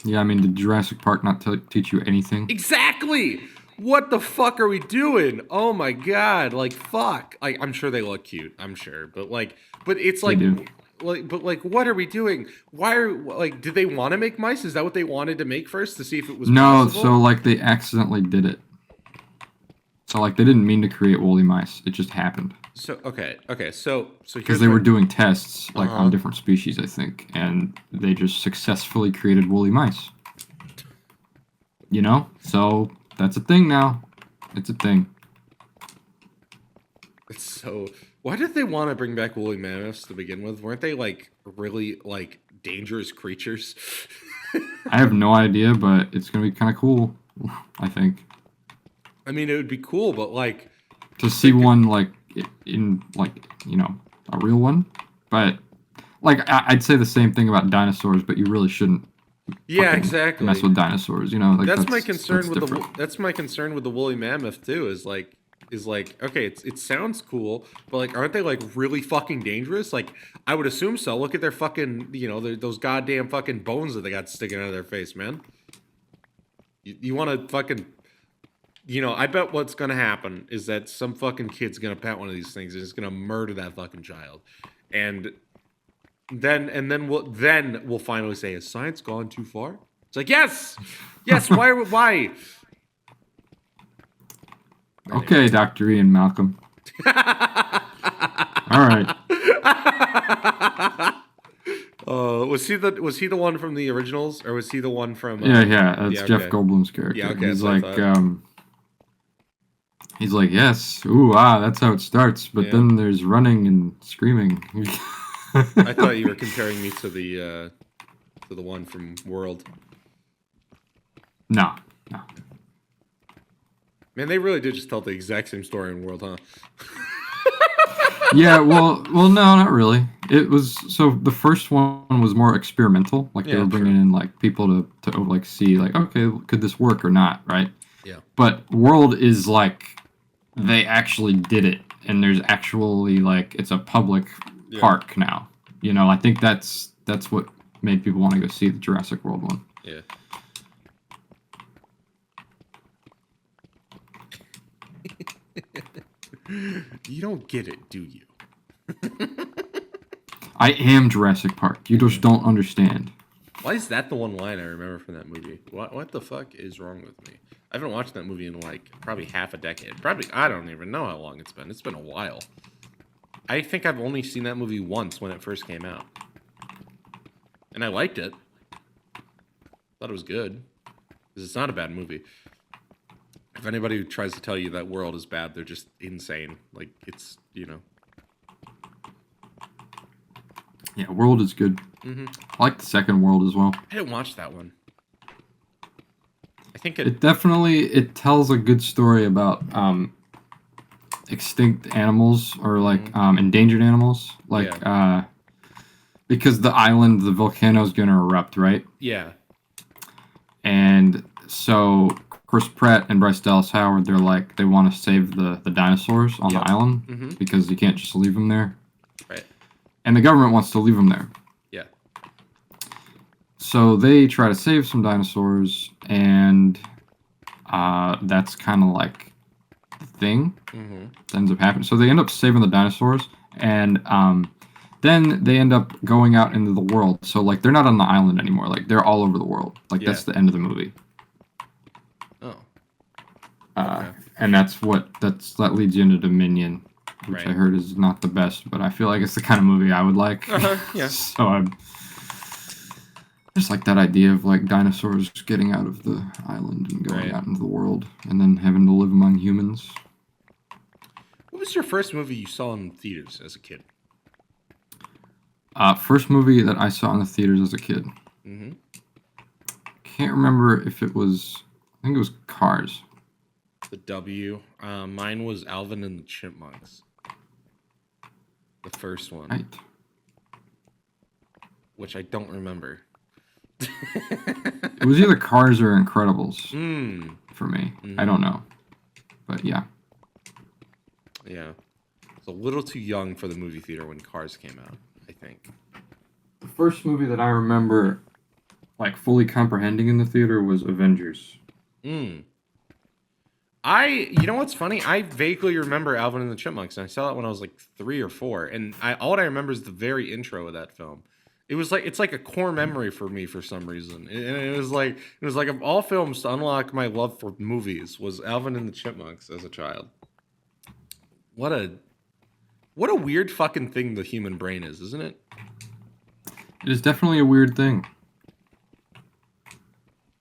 Yeah, I mean, did Jurassic Park not teach you anything? Exactly! What the fuck are we doing? Oh my god, like, fuck. I'm sure they look cute, I'm sure. But it's like... They do. But what are we doing? Why are... Like, did they want to make mice? Is that what they wanted to make first to see if it was possible? So, like, they accidentally did it. So, like, they didn't mean to create woolly mice. It just happened. So, okay, so because they were doing tests like on different species, I think, and they just successfully created woolly mice. You know, so that's a thing now. It's a thing. It's so. Why did they want to bring back woolly mammoths to begin with? Weren't they like really like dangerous creatures? I have no idea, but it's gonna be kind of cool. I think. I mean, it would be cool, but like to see one like in like, you know, a real one. But like I'd say the same thing about dinosaurs, but you really shouldn't. Yeah, exactly. Mess with dinosaurs, you know. Like that's my concern that's my concern with the woolly mammoth too. Is like okay, it sounds cool, but like, aren't they like really fucking dangerous? Like, I would assume so. Look at their fucking, you know, those goddamn fucking bones that they got sticking out of their face, man. You want to fucking. You know, I bet what's gonna happen is that some fucking kid's gonna pet one of these things and is gonna murder that fucking child, and then we'll finally say, has science gone too far? It's like, yes, why? Okay, Dr. Ian Malcolm. All right. Was he the one from the originals, or was he the one from? Yeah, that's Jeff Goldblum's character. Yeah, okay. He's like, yes, ooh, that's how it starts. But then there's running and screaming. I thought you were comparing me to the one from World. No. Man, they really did just tell the exact same story in World, huh? Yeah, well, no, not really. It was so the first one was more experimental. Like they were bringing in like people to like see like, okay, could this work or not, right? Yeah. But World is like they actually did it, and there's actually like it's a public park now. You know, I think that's what made people want to go see the Jurassic World one. Yeah. You don't get it, do you? I am Jurassic Park. You just don't understand. Why is that the one line I remember from that movie? What the fuck is wrong with me? I haven't watched that movie in like probably half a decade. Probably, I don't even know how long it's been. It's been a while. I think I've only seen that movie once when it first came out. And I liked it. Thought it was good. Because it's not a bad movie. If anybody who tries to tell you that World is bad, they're just insane. Like, it's, you know. Yeah, World is good. Mm-hmm. I like the second World as well. I didn't watch that one. I think it definitely tells a good story about extinct animals or like endangered animals. Like because the island, the volcano is going to erupt, right? Yeah. And so course, Pratt and Bryce Dallas Howard, they're like, they want to save the dinosaurs on the island because you can't just leave them there. Right. And the government wants to leave them there. Yeah. So they try to save some dinosaurs, and that's kind of like the thing that ends up happening. So they end up saving the dinosaurs, and then they end up going out into the world. So, like, they're not on the island anymore. Like, they're all over the world. Like, that's the end of the movie. Oh. Okay. And that leads you into Dominion, which I heard is not the best, but I feel like it's the kind of movie I would like. Yeah. So I'm just like that idea of, like, dinosaurs getting out of the island and going out into the world and then having to live among humans. What was your first movie you saw in theaters as a kid? First movie that I saw in the theaters as a kid. Can't remember if it was... I think it was Cars. The W. Mine was Alvin and the Chipmunks. The first one. Right. Which I don't remember. It was either Cars or Incredibles for me. I don't know. But yeah. Yeah. It's a little too young for the movie theater when Cars came out, I think. The first movie that I remember, like, fully comprehending in the theater was Avengers. You know what's funny? I vaguely remember Alvin and the Chipmunks, and I saw it when I was like 3 or 4, and all I remember is the very intro of that film. It's like a core memory for me for some reason, and it was like of all films to unlock my love for movies was Alvin and the Chipmunks as a child. What a weird fucking thing the human brain is, isn't it? It is definitely a weird thing.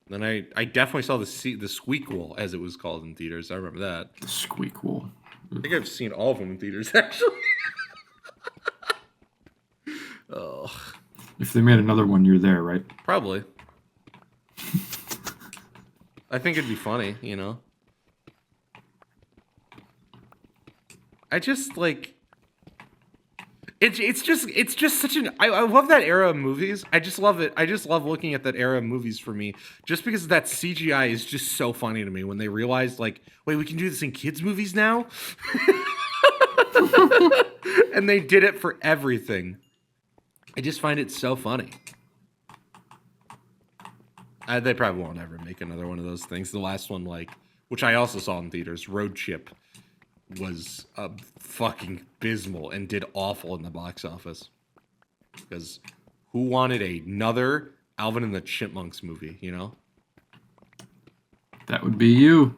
Then I definitely saw the Squeakquel, as it was called in theaters. I remember that. The Squeakquel. I think I've seen all of them in theaters, actually. Oh. If they made another one, you're there, right? Probably. I think it'd be funny, you know? I just, like... It's just such an... I love that era of movies. I just love it. I just love looking at that era of movies for me. Just because that CGI is just so funny to me when they realized, like, wait, we can do this in kids' movies now? And they did it for everything. I just find it so funny. They probably won't ever make another one of those things. The last one, like, which I also saw in theaters, Road Chip, was fucking abysmal and did awful in the box office. Because who wanted another Alvin and the Chipmunks movie, you know? That would be you.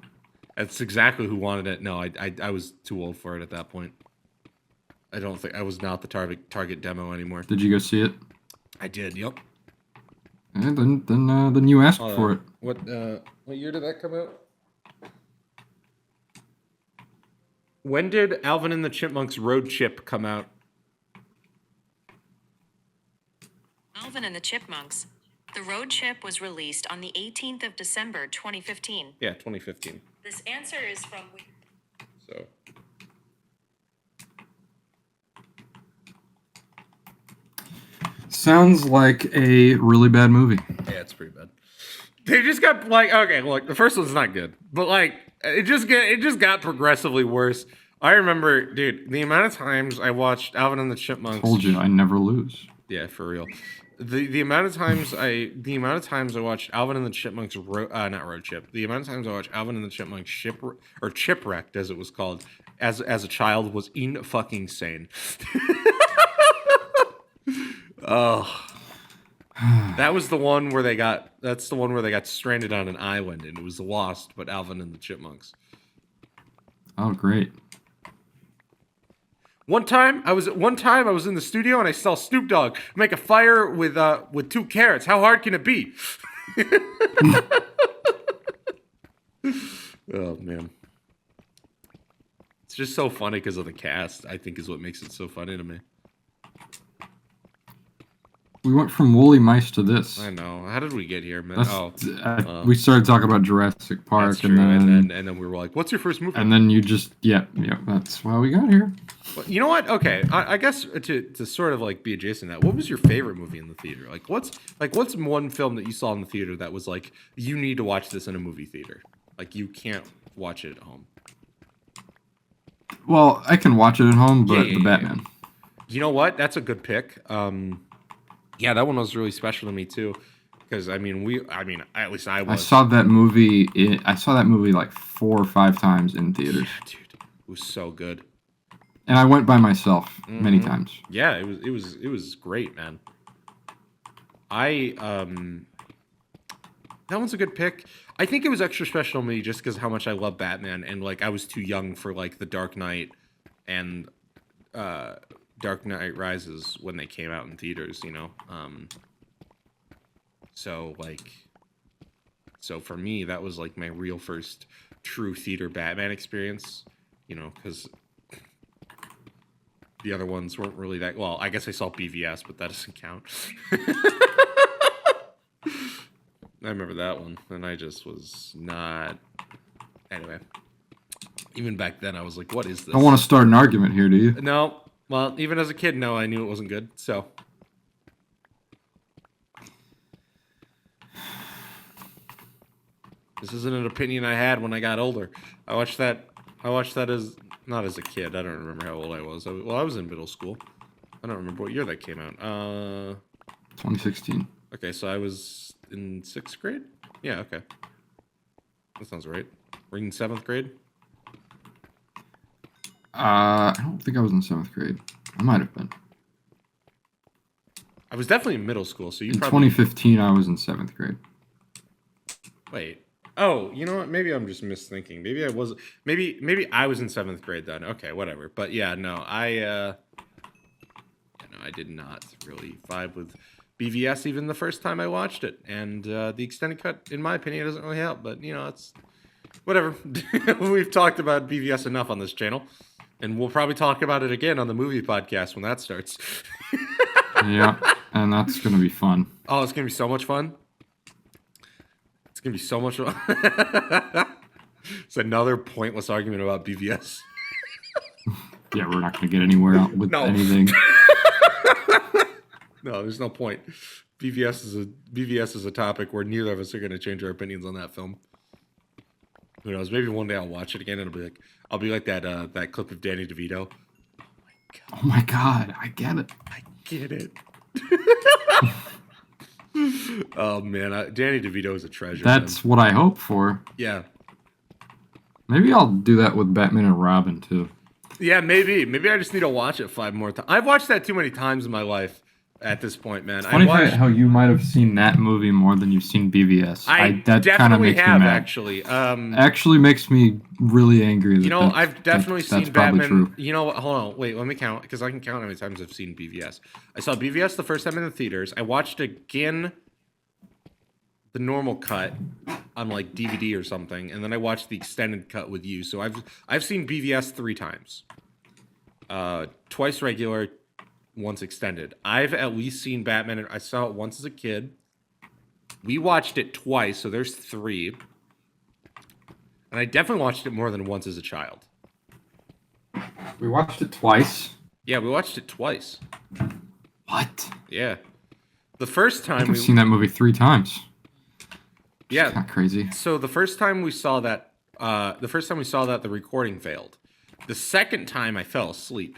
That's exactly who wanted it. No, I was too old for it at that point. I don't think I was not the target demo anymore. Did you go see it? I did. Yep. And then you asked for it. What year did that come out? When did Alvin and the Chipmunks Road Chip come out? Alvin and the Chipmunks. The Road Chip was released on the 18th of December, 2015. Yeah, 2015. This answer is from... So... Sounds like a really bad movie. Yeah, it's pretty bad. They just got, like, okay, look, the first one's not good, but, like, it just got progressively worse. I remember, dude, the amount of times I watched Alvin and the Chipmunks. Told you I never lose. Yeah, for real. The amount of times I watched Alvin and the Chipmunks not Road Chip. The amount of times I watched Alvin and the Chipmunks Chipwrecked, as it was called, as a child was fucking insane. Oh. That was the one where they got stranded on an island, and it was Lost, but Alvin and the Chipmunks. Oh, great. One time I was in the studio and I saw Snoop Dogg make a fire with 2 carrots. How hard can it be? Oh man. It's just so funny because of the cast, I think, is what makes it so funny to me. We went from woolly mice to this. I know. How did we get here, man? We started talking about Jurassic Park, that's true. And then we were like, "What's your first movie?" And then you just, yeah, that's why we got here. Well, you know what? Okay, I guess to sort of like be adjacent to that, what was your favorite movie in the theater? What's one film that you saw in the theater that was like, you need to watch this in a movie theater? Like you can't watch it at home. Well, I can watch it at home, but Yeah. the Batman. You know what? That's a good pick. Yeah, that one was really special to me too, because at least I was. I saw that movie. I saw that movie like 4 or 5 times in theaters. Yeah, dude, it was so good. And I went by myself many times. Yeah, it was great, man. That one's a good pick. I think it was extra special to me just because how much I love Batman, and like I was too young for like the Dark Knight and Dark Knight Rises when they came out in theaters, you know. So for me, that was like my real first true theater Batman experience, you know, because the other ones weren't really that well. I guess I saw BVS, but that doesn't count. I remember that one, and I just was not. Anyway, even back then, I was like, "What is this?" I don't want to start an argument here, do you? No. Well, even as a kid, no, I knew it wasn't good. So, this isn't an opinion I had when I got older. I watched that as not as a kid. I don't remember how old I was. I was in middle school. I don't remember what year that came out. 2016. Okay, so I was in 6th grade? Yeah, okay. That sounds right. We're in 7th grade? I don't think I was in 7th grade. I might have been. I was definitely in middle school, so you In probably... 2015, I was in 7th grade. Wait. Oh, you know what? Maybe I'm just misthinking. Maybe I was... Maybe I was in 7th grade then. Okay, whatever. But yeah, no, I did not really vibe with BVS even the first time I watched it. And the extended cut, in my opinion, doesn't really help. But, you know, it's... Whatever. We've talked about BVS enough on this channel. And we'll probably talk about it again on the movie podcast when that starts. Yeah, and that's going to be fun. Oh, it's going to be so much fun. It's going to be so much fun. It's another pointless argument about BVS. Yeah, we're not going to get anywhere out with anything. No, there's no point. BVS is a topic where neither of us are going to change our opinions on that film. Who knows? Maybe one day I'll watch it again and I'll be like that clip of Danny DeVito. Oh my god, I get it. I get it. Oh man, Danny DeVito is a treasure. That's what I hope for. Yeah. Maybe I'll do that with Batman and Robin too. Yeah, maybe. Maybe I just need to watch it 5 more times. I've watched that too many times in my life. At this point, man, Funny how you might have seen that movie more than you've seen BVS. That definitely have actually. Actually, makes me really angry. You know, I've definitely seen Batman. True. You know what? Hold on, wait. Let me count because I can count how many times I've seen BVS. I saw BVS the first time in the theaters. I watched again the normal cut on like DVD or something, and then I watched the extended cut with you. So I've seen BVS 3 times. Twice regular. Once extended. I've at least seen Batman, and I saw it once as a kid. We watched it twice, so there's 3. And I definitely watched it more than once as a child. We watched it twice. Yeah, we watched it twice. What? Yeah. The first time I've seen that movie 3 times. Yeah. Not crazy. So the first time we saw that, the recording failed. The second time I fell asleep.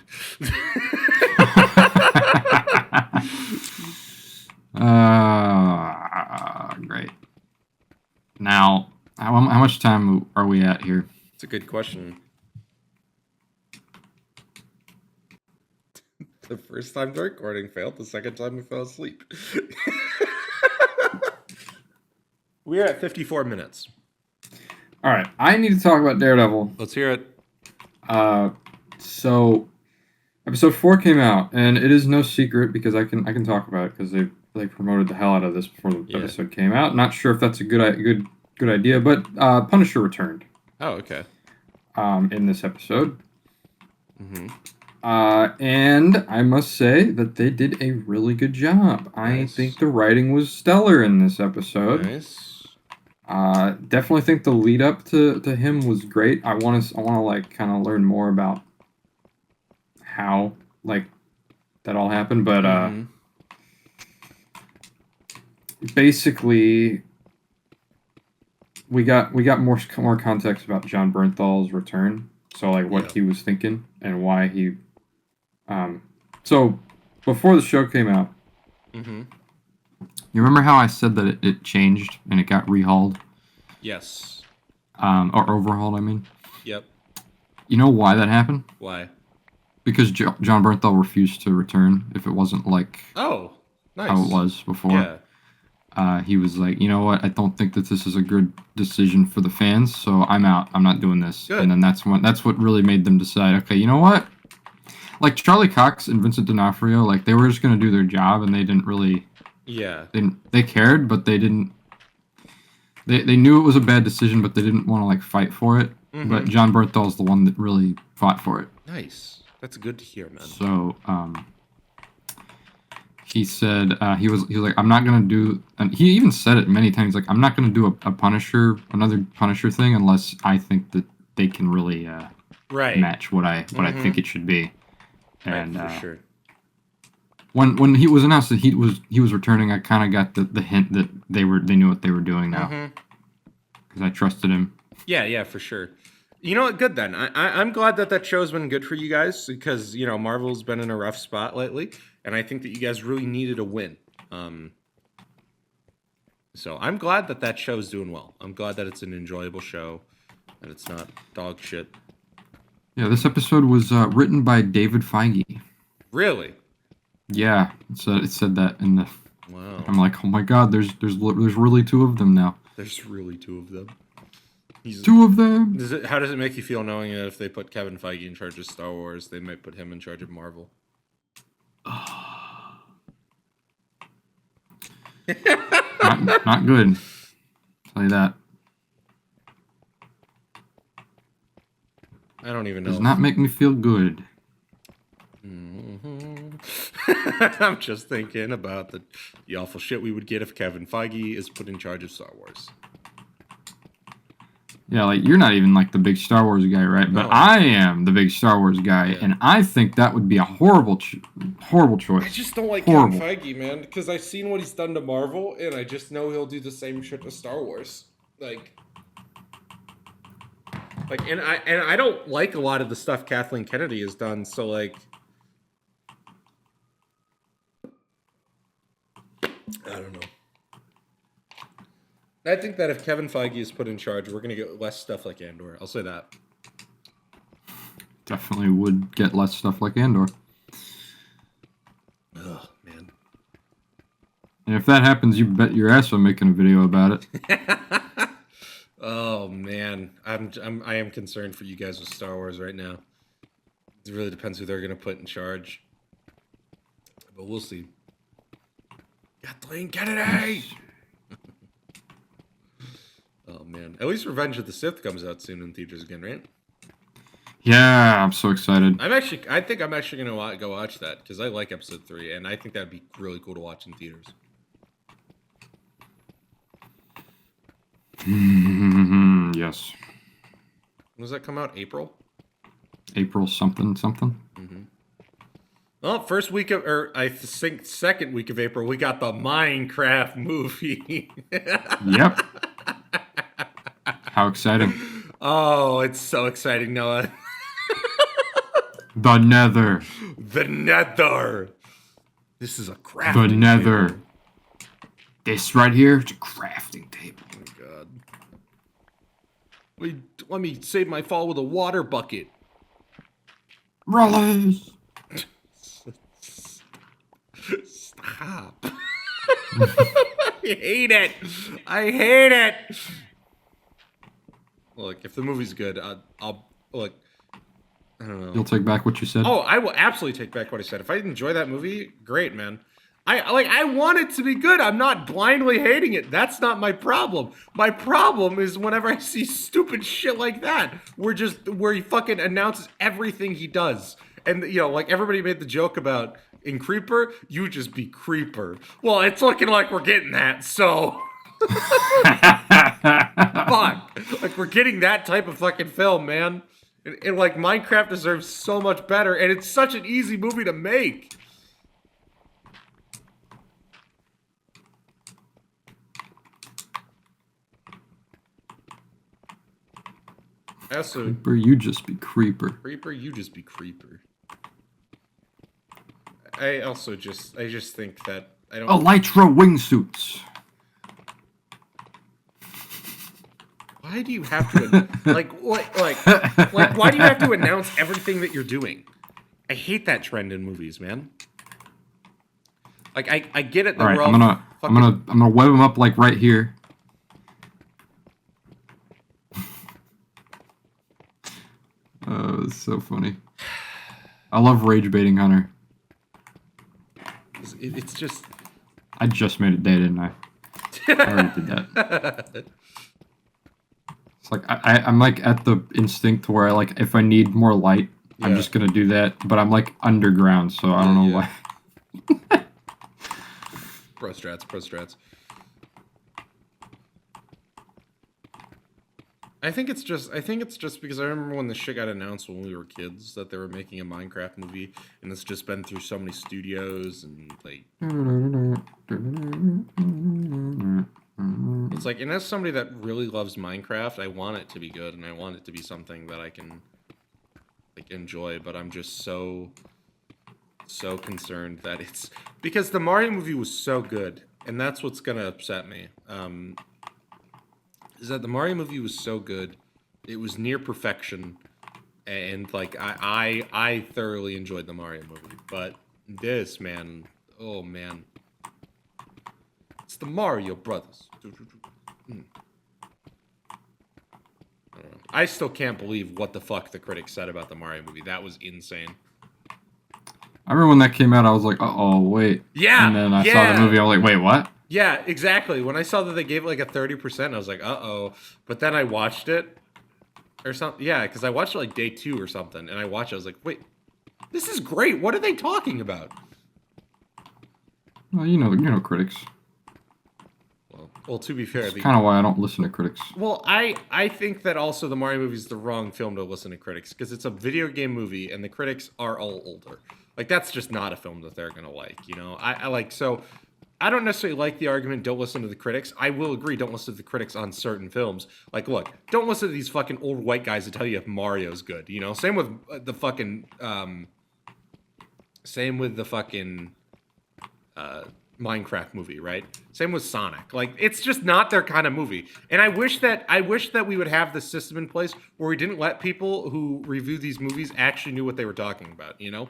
Great. Now, how much time are we at here? It's a good question. The first time the recording failed. The second time we fell asleep. We're at 54 minutes. All right. I need to talk about Daredevil. Let's hear it. So episode 4 came out, and it is no secret because I can talk about it because they promoted the hell out of this before the episode came out. Not sure if that's a good idea, but Punisher returned. Oh, okay. In this episode. Mm-hmm. And I must say that they did a really good job. Nice. I think the writing was stellar in this episode. Nice. Definitely think the lead up to him was great. I want to like kind of learn more about how like that all happened, but basically we got more context about John Bernthal's return. So like what he was thinking and why he. So before the show came out, you remember how I said that it changed and it got rehauled? Yes. Or overhauled, I mean. Yep. You know why that happened? Why? Because John Bernthal refused to return if it wasn't like nice. how it was before. Yeah. He was like, you know what? I don't think that this is a good decision for the fans, so I'm out. I'm not doing this. Good. And then that's what really made them decide. Okay, you know what? Like Charlie Cox and Vincent D'Onofrio, like they were just gonna do their job, and they didn't really. Yeah. They cared, but they didn't. They knew it was a bad decision, but they didn't want to like fight for it. But John Bernthal's the one that really fought for it. Nice. That's good to hear, man. So he said he was like, I'm not gonna do, and he even said it many times, like I'm not gonna do another Punisher thing unless I think that they can really match what I think it should be. And for sure. When he was announced that he was returning, I kind of got the hint that they knew what they were doing now, because I trusted him. Yeah, for sure. You know what? Good then. I'm glad that show's been good for you guys because Marvel's been in a rough spot lately, and I think that you guys really needed a win. So I'm glad that show's doing well. I'm glad that it's an enjoyable show, and it's not dog shit. Yeah, this episode was written by David Feige. Really? Yeah, it said that in the. Wow. I'm like, oh my god, there's really two of them now. There's really two of them. Two of them. How does it make you feel knowing that if they put Kevin Feige in charge of Star Wars, they might put him in charge of Marvel? Not good. I'll tell you that. I don't even know. Does not make me feel good. I'm just thinking about the awful shit we would get if Kevin Feige is put in charge of Star Wars. Yeah, like you're not even like the big Star Wars guy, right? But I am the big Star Wars guy, and I think that would be a horrible choice. I just don't like Horrible. Kevin Feige, man, because I've seen what he's done to Marvel, and I just know he'll do the same shit to Star Wars. And I don't like a lot of the stuff Kathleen Kennedy has done. So like, I don't know. I think that if Kevin Feige is put in charge, we're gonna get less stuff like Andor. I'll say that. Definitely would get less stuff like Andor. Oh man. And if that happens, you bet your ass I'm making a video about it. Oh man, I am concerned for you guys with Star Wars right now. It really depends who they're gonna put in charge, but we'll see. Kathleen Kennedy. Oh man, at least Revenge of the Sith comes out soon in theaters again, right? Yeah, I'm so excited. I think I'm actually gonna go watch that because I like Episode 3, and I think that'd be really cool to watch in theaters. Yes. When does that come out? April? April something. Well, first week of, or I think second week of April, we got the Minecraft movie. Yep. How exciting. Oh, it's so exciting, Noah. The Nether. The Nether. This is a crafting The Nether. table. This right here is a crafting table. Oh my god. Let me save my fall with a water bucket. Release. Stop. I hate it. I hate it. Look, if the movie's good, I'll look. I don't know. You'll take back what you said? Oh, I will absolutely take back what I said. If I enjoy that movie, great, man. I want it to be good. I'm not blindly hating it. That's not my problem. My problem is whenever I see stupid shit like that, where he fucking announces everything he does. And like everybody made the joke about in Creeper, you just be Creeper. Well, it's looking like we're getting that, so fuck. Like we're getting that type of fucking film, man. And like Minecraft deserves so much better, and it's such an easy movie to make. Also, Creeper, you just be creeper. Creeper, you just be creeper. I just think that I don't. Elytra wingsuits. Why do you have to like why do you have to announce everything that you're doing? I hate that trend in movies, man. Like I get it that All right, we're all I'm gonna web them up like right here. It's so funny. I love rage baiting Hunter. It's just. I just made it day, didn't I? I already did that. It's like I'm like at the instinct where I like if I need more light, I'm just gonna do that. But I'm like underground, so I don't know why. Pro strats. I think it's just because I remember when the shit got announced when we were kids that they were making a Minecraft movie, and it's just been through so many studios and like. It's like, and as somebody that really loves Minecraft, I want it to be good, and I want it to be something that I can like enjoy. But I'm just so concerned that it's because the Mario movie was so good, and that's what's gonna upset me. Is that the Mario movie was so good, it was near perfection, and like I thoroughly enjoyed the Mario movie. But this, man, oh man, it's the Mario Brothers. I don't know. I still can't believe what the fuck the critics said about the Mario movie. That was insane. I remember when that came out, I was like, oh wait. Yeah. And then I saw the movie, I was like, wait, what? Yeah, exactly. When I saw that they gave it like a 30%, I was like, uh-oh. But then I watched it or something. Yeah, because I watched it like day 2 or something, and I watched it. I was like, wait, this is great. What are they talking about? Well, you know critics. Well, to be fair, that's kind of why I don't listen to critics. Well, I think that also the Mario movie is the wrong film to listen to critics because it's a video game movie, and the critics are all older. Like, that's just not a film that they're gonna like, you know. I like so. I don't necessarily like the argument, don't listen to the critics. I will agree, don't listen to the critics on certain films. Like, look, don't listen to these fucking old white guys that tell you if Mario's good, you know? Same with the fucking, Minecraft movie, right? Same with Sonic. Like, it's just not their kind of movie. And I wish that we would have the system in place where we didn't let people who review these movies actually knew what they were talking about, you know?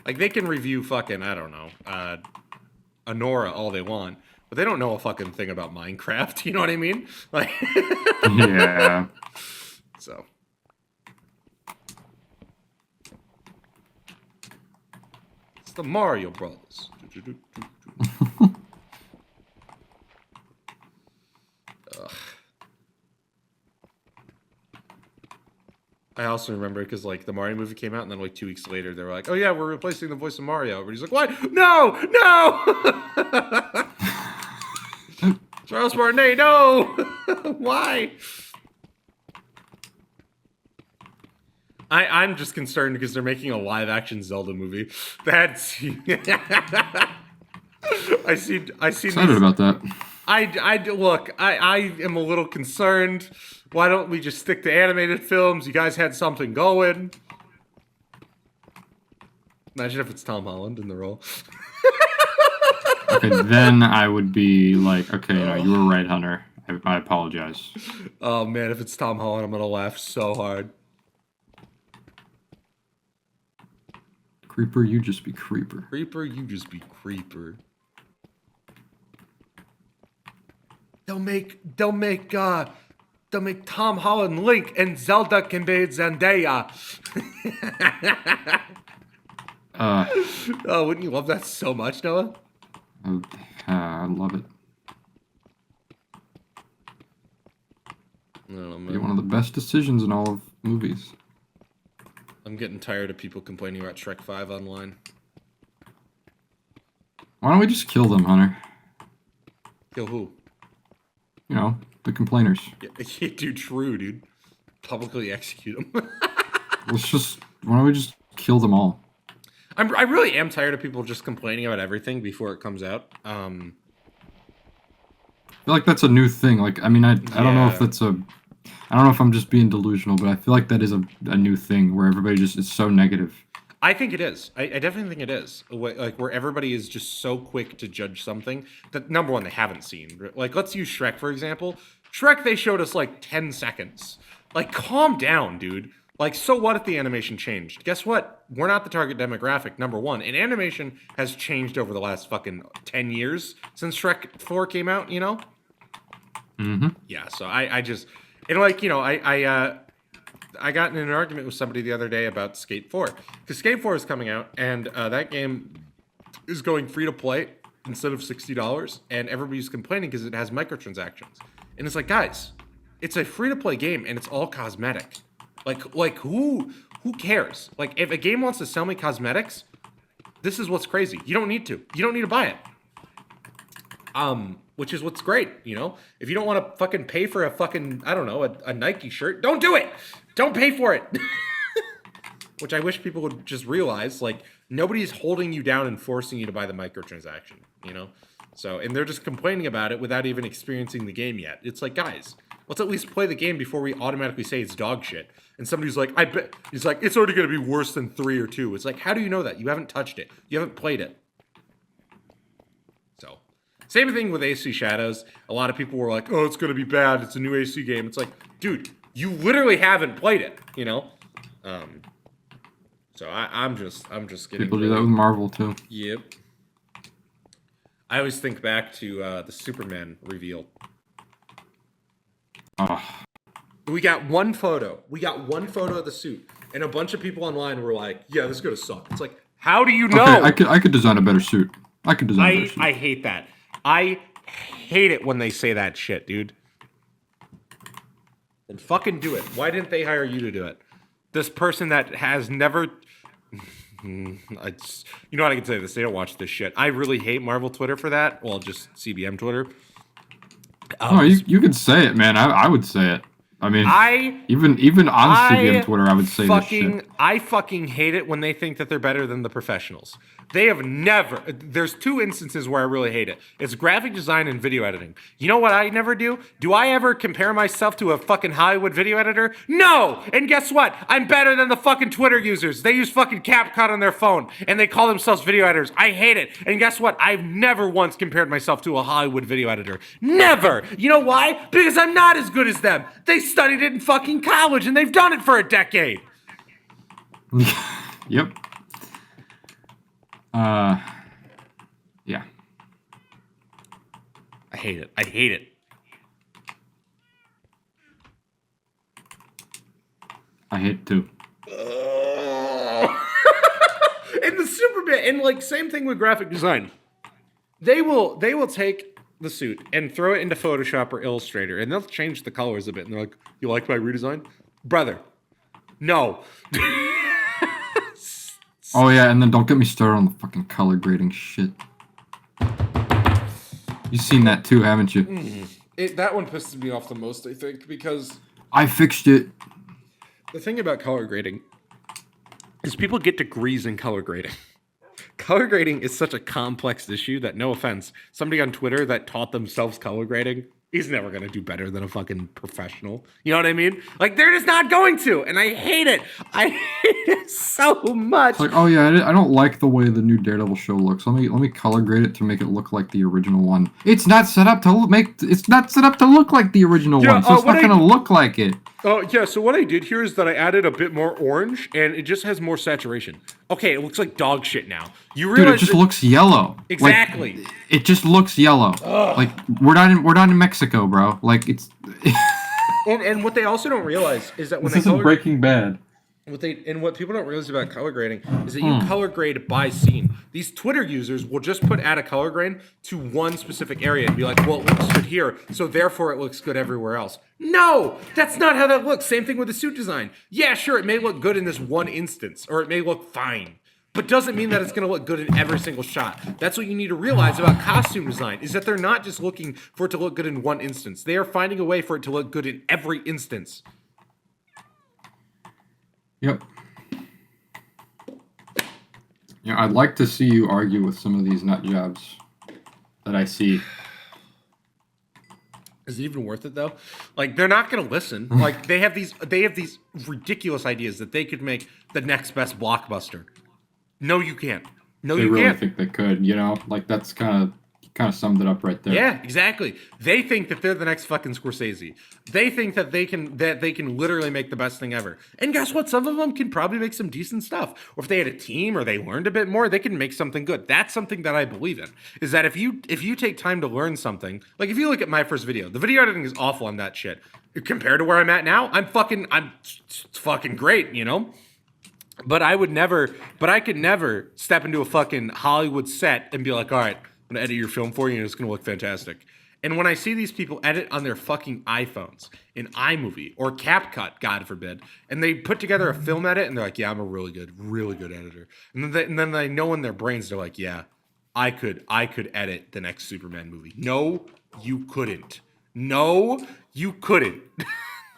Like, they can review fucking, I don't know, Anora all they want, but they don't know a fucking thing about Minecraft, you know what I mean? Like, yeah. So. It's the Mario Brothers. I also remember because like the Mario movie came out, and then like 2 weeks later, they were like, "Oh yeah, we're replacing the voice of Mario." Everybody's like, "What? No, no!" Charles Martinet, no! Why? I'm just concerned because they're making a live-action Zelda movie. That's I see. Excited about that. I am a little concerned. Why don't we just stick to animated films? You guys had something going. Imagine if it's Tom Holland in the role. Okay, then I would be like, okay, no, you were right, Hunter. I apologize. Oh man, if it's Tom Holland, I'm gonna laugh so hard. Creeper, you just be creeper. Creeper, you just be creeper. They'll make Tom Holland Link and Zelda can be Zendaya. Oh, wouldn't you love that so much, Noah? I love it. I don't know, man. Be one of the best decisions in all of movies. I'm getting tired of people complaining about Shrek 5 online. Why don't we just kill them, Hunter? Kill who? You know, the complainers. Yeah, dude, true, dude. Publicly execute them. Why don't we just kill them all? I really am tired of people just complaining about everything before it comes out. I feel like that's a new thing. Like, I mean, I don't know if that's a I don't know if I'm just being delusional, but I feel like that is a new thing where everybody just is so negative. I think it is. I definitely think it is. Like where everybody is just so quick to judge something that, number one, they haven't seen. Like, let's use Shrek, for example. Shrek, they showed us like 10 seconds. Like, calm down, dude. Like, so what if the animation changed? Guess what? We're not the target demographic, number one. And animation has changed over the last fucking 10 years since Shrek 4 came out, you know? Mm-hmm. Yeah, so I just... And, like, you know, I got in an argument with somebody the other day about Skate 4. Because Skate 4 is coming out, and that game is going free to play instead of $60, and everybody's complaining because it has microtransactions. And it's like, guys, it's a free to play game, and it's all cosmetic. Like who cares? Like, if a game wants to sell me cosmetics, this is what's crazy. You don't need to. You don't need to buy it. Which is what's great, you know? If you don't want to fucking pay for a fucking, I don't know, a Nike shirt, don't do it! Don't pay for it! Which I wish people would just realize, like, nobody's holding you down and forcing you to buy the microtransaction, you know? So, and they're just complaining about it without even experiencing the game yet. It's like, guys, let's at least play the game before we automatically say it's dog shit. And somebody's like, I bet, he's like, it's already going to be worse than 3 or 2. It's like, how do you know that? You haven't touched it. You haven't played it. So, same thing with AC Shadows. A lot of people were like, oh, it's going to be bad. It's a new AC game. It's like, dude, you literally haven't played it, you know? So I'm just getting... People do that with Marvel, too. Yep. I always think back to the Superman reveal. Oh. We got one photo. We got one photo of the suit, and a bunch of people online were like, "Yeah, this is gonna suck." It's like, how do you know? Okay, I could design a better suit. I could design a better suit. I hate that. I hate it when they say that shit, dude. And fucking do it. Why didn't they hire you to do it? This person that has never... you know what, I can say this. They don't watch this shit. I really hate Marvel Twitter for that. Well, just CBM Twitter. Oh, you could say it, man. I would say it. I mean, even on CBM Twitter, I would say this shit. I fucking hate it when they think that they're better than the professionals. They have never... There's 2 instances where I really hate it. It's graphic design and video editing. You know what I never do? Do I ever compare myself to a fucking Hollywood video editor? No! And guess what? I'm better than the fucking Twitter users. They use fucking CapCut on their phone, and they call themselves video editors. I hate it. And guess what? I've never once compared myself to a Hollywood video editor. Never! You know why? Because I'm not as good as them. They studied it in fucking college, and they've done it for a decade. Yep. Yeah. I hate it. I hate it. I hate it too. And the Superman, and like same thing with graphic design. They will take the suit and throw it into Photoshop or Illustrator, and they'll change the colors a bit. And they're like, "You like my redesign, brother?" No. Oh yeah, and then don't get me started on the fucking color grading shit. You've seen that too, haven't you? That one pisses me off the most, I think, because I fixed it. The thing about color grading is people get degrees in color grading. Color grading is such a complex issue that, no offense, somebody on Twitter that taught themselves color grading, he's never going to do better than a fucking professional. You know what I mean? Like, they're just not going to, and I hate it. I hate it so much. It's like, oh yeah, I don't like the way the new Daredevil show looks. Let me color grade it to make it look like the original one. It's not set up to look like the original one, so it's not going to look like it. Oh, yeah, so what I did here is that I added a bit more orange, and it just has more saturation. Okay, it looks like dog shit now. You realize... Dude, it just looks yellow. Exactly. Like, it just looks yellow. Ugh. Like, we're not in Mexico, bro. Like, it's... and what they also don't realize is that when this isn't Breaking Bad. What people don't realize about color grading is that you color grade by scene. These Twitter users will just add a color grade to one specific area and be like, well, it looks good here, so therefore it looks good everywhere else. No, that's not how that looks. Same thing with the suit design. Yeah, sure, it may look good in this one instance, or it may look fine, but doesn't mean that it's going to look good in every single shot. That's what you need to realize about costume design, is that they're not just looking for it to look good in one instance. They are finding a way for it to look good in every instance. Yep. Yeah, I'd like to see you argue with some of these nut jobs that I see. Is it even worth it though? Like they're not going to listen. Like they have these ridiculous ideas that they could make the next best blockbuster. No, you can't. No, They you really can't. think they could, like that's kind of summed it up right there. Yeah, exactly. They think that they're the next fucking Scorsese. They think that they can literally make the best thing ever. And guess what? Some of them can probably make some decent stuff. Or if they had a team or they learned a bit more, they can make something good. That's something that I believe in. Is that if you take time to learn something, like if you look at my first video, the video editing is awful on that shit. Compared to where I'm at now, it's fucking great, you know? But I could never step into a fucking Hollywood set and be like, all right, I'm gonna edit your film for you and it's gonna look fantastic. And when I see these people edit on their fucking iPhones in iMovie or CapCut, God forbid, and they put together a film edit and they're like, yeah, I'm a really good editor. And then they know in their brains, they're like, yeah, I could edit the next Superman movie. No, you couldn't. No, you couldn't.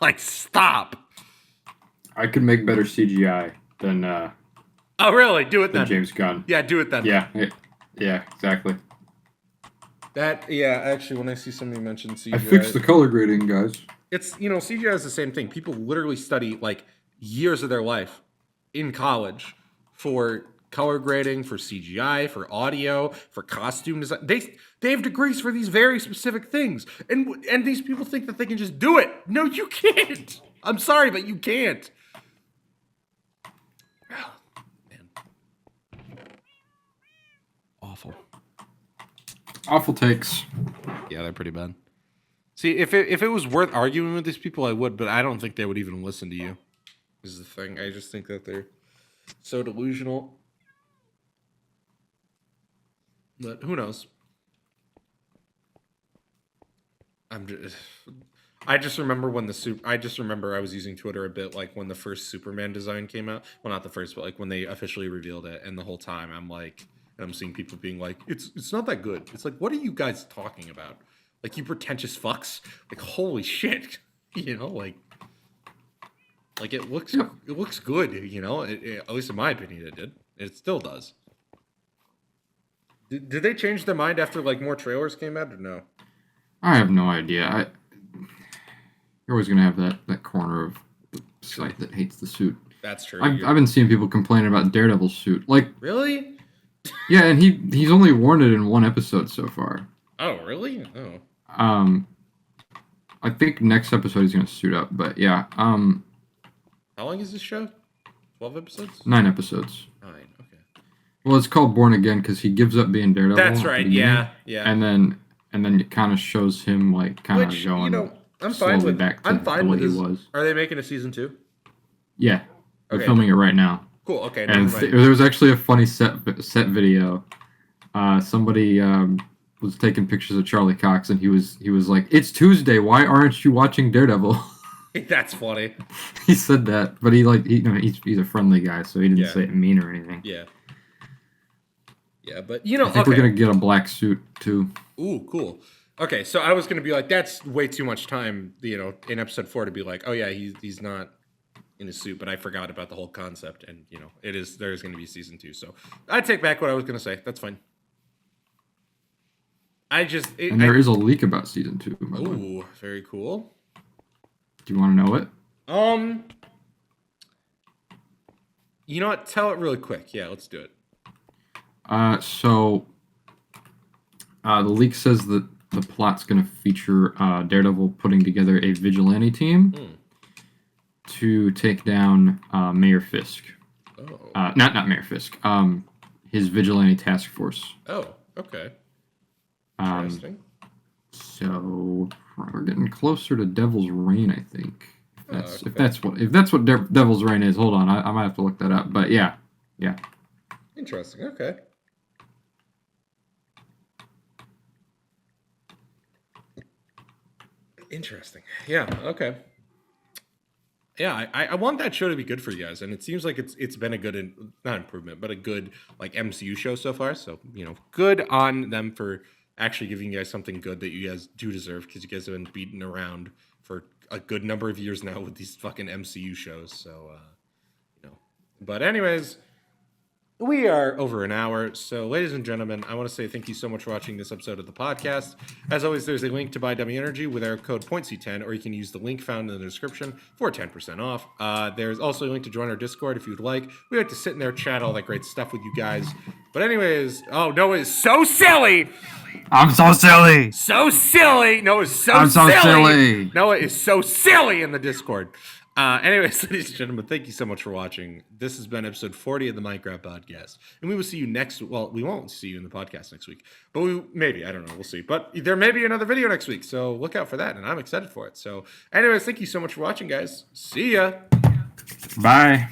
Like, stop. I could make better CGI than Oh, really? Do it then. James Gunn. Yeah, do it then. Yeah, exactly. Actually, when I see somebody mention CGI, I fixed the color grading, guys. it's, CGI is the same thing. People literally study like years of their life in college for color grading, for CGI, for audio, for costume design. They have degrees for these very specific things, and these people think that they can just do it. No, you can't. I'm sorry, but you can't. Oh, man. Awful takes. Yeah, they're pretty bad. See, if it was worth arguing with these people, I would, but I don't think they would even listen to you. Is the thing. I just think that they're so delusional. But who knows? I just remember I was using Twitter a bit like when the first Superman design came out. Well, not the first, but like when they officially revealed it, and the whole time I'm seeing people being like, it's not that good. It's like, what are you guys talking about? Like, you pretentious fucks. Like, holy shit. Like it looks good, at least in my opinion it did. It still does. Did they change their mind after like more trailers came out or no? I have no idea. You're always gonna have that corner of the site that hates the suit. That's true. I've been seeing people complaining about Daredevil's suit. Like, really? Yeah, and he's only worn it in one episode so far. Oh, really? Oh. I think next episode he's gonna suit up, but yeah. How long is this show? 12 episodes? 9 episodes. 9. Okay. Well, it's called Born Again because he gives up being Daredevil. That's right. Yeah. And then it kind of shows him like kind of going. I'm fine with back to I'm fine the way with this. He was. Are they making a season 2? Yeah, they're Okay. filming it right now. Cool. Okay. And there was actually a funny set video. Somebody was taking pictures of Charlie Cox, and he was like, "It's Tuesday. Why aren't you watching Daredevil?" That's funny. He said that, but he's a friendly guy, so he didn't say it mean or anything. Yeah. Yeah, but I think we're gonna get a black suit too. Ooh, cool. Okay, so I was gonna be like, that's way too much time, in episode 4 to be like, oh yeah, he's not in a suit, but I forgot about the whole concept, and there's gonna be season 2, so I take back what I was gonna say. That's fine. There is a leak about season 2. Ooh, very cool. Do you want to know it? You know what? Tell it really quick. Yeah, let's do it. So the leak says that the plot's going to feature Daredevil putting together a vigilante team to take down Mayor Fisk. Oh. Not Mayor Fisk. His vigilante task force. Oh, okay. Interesting. So we're getting closer to Devil's Reign, I think. If that's what Devil's Reign is. Hold on, I might have to look that up. But yeah. Interesting. Okay. Interesting. Yeah. Okay. Yeah, I want that show to be good for you guys, and it seems like it's been a good, not improvement, but a good like MCU show so far. So good on them for actually giving you guys something good that you guys do deserve, because you guys have been beaten around for a good number of years now with these fucking MCU shows. So But anyways, We are over an hour. So, ladies and gentlemen, I want to say thank you so much for watching this episode of the podcast. As always, there's a link to buy Dummy Energy with our code POINTC10, or you can use the link found in the description for 10% off. There's also a link to join our Discord if you would like. We like to sit in there, chat all that great stuff with you guys. But anyways, Noah is so silly. I'm so silly. So silly. Noah's so I'm so silly. Noah is so silly in the Discord. Anyways, ladies and gentlemen, thank you so much for watching. This has been episode 40 of the Minecraft podcast. And we will see you we won't see you in the podcast next week. But maybe, I don't know, we'll see. But there may be another video next week, so look out for that, and I'm excited for it. So anyways, thank you so much for watching, guys. See ya. Bye.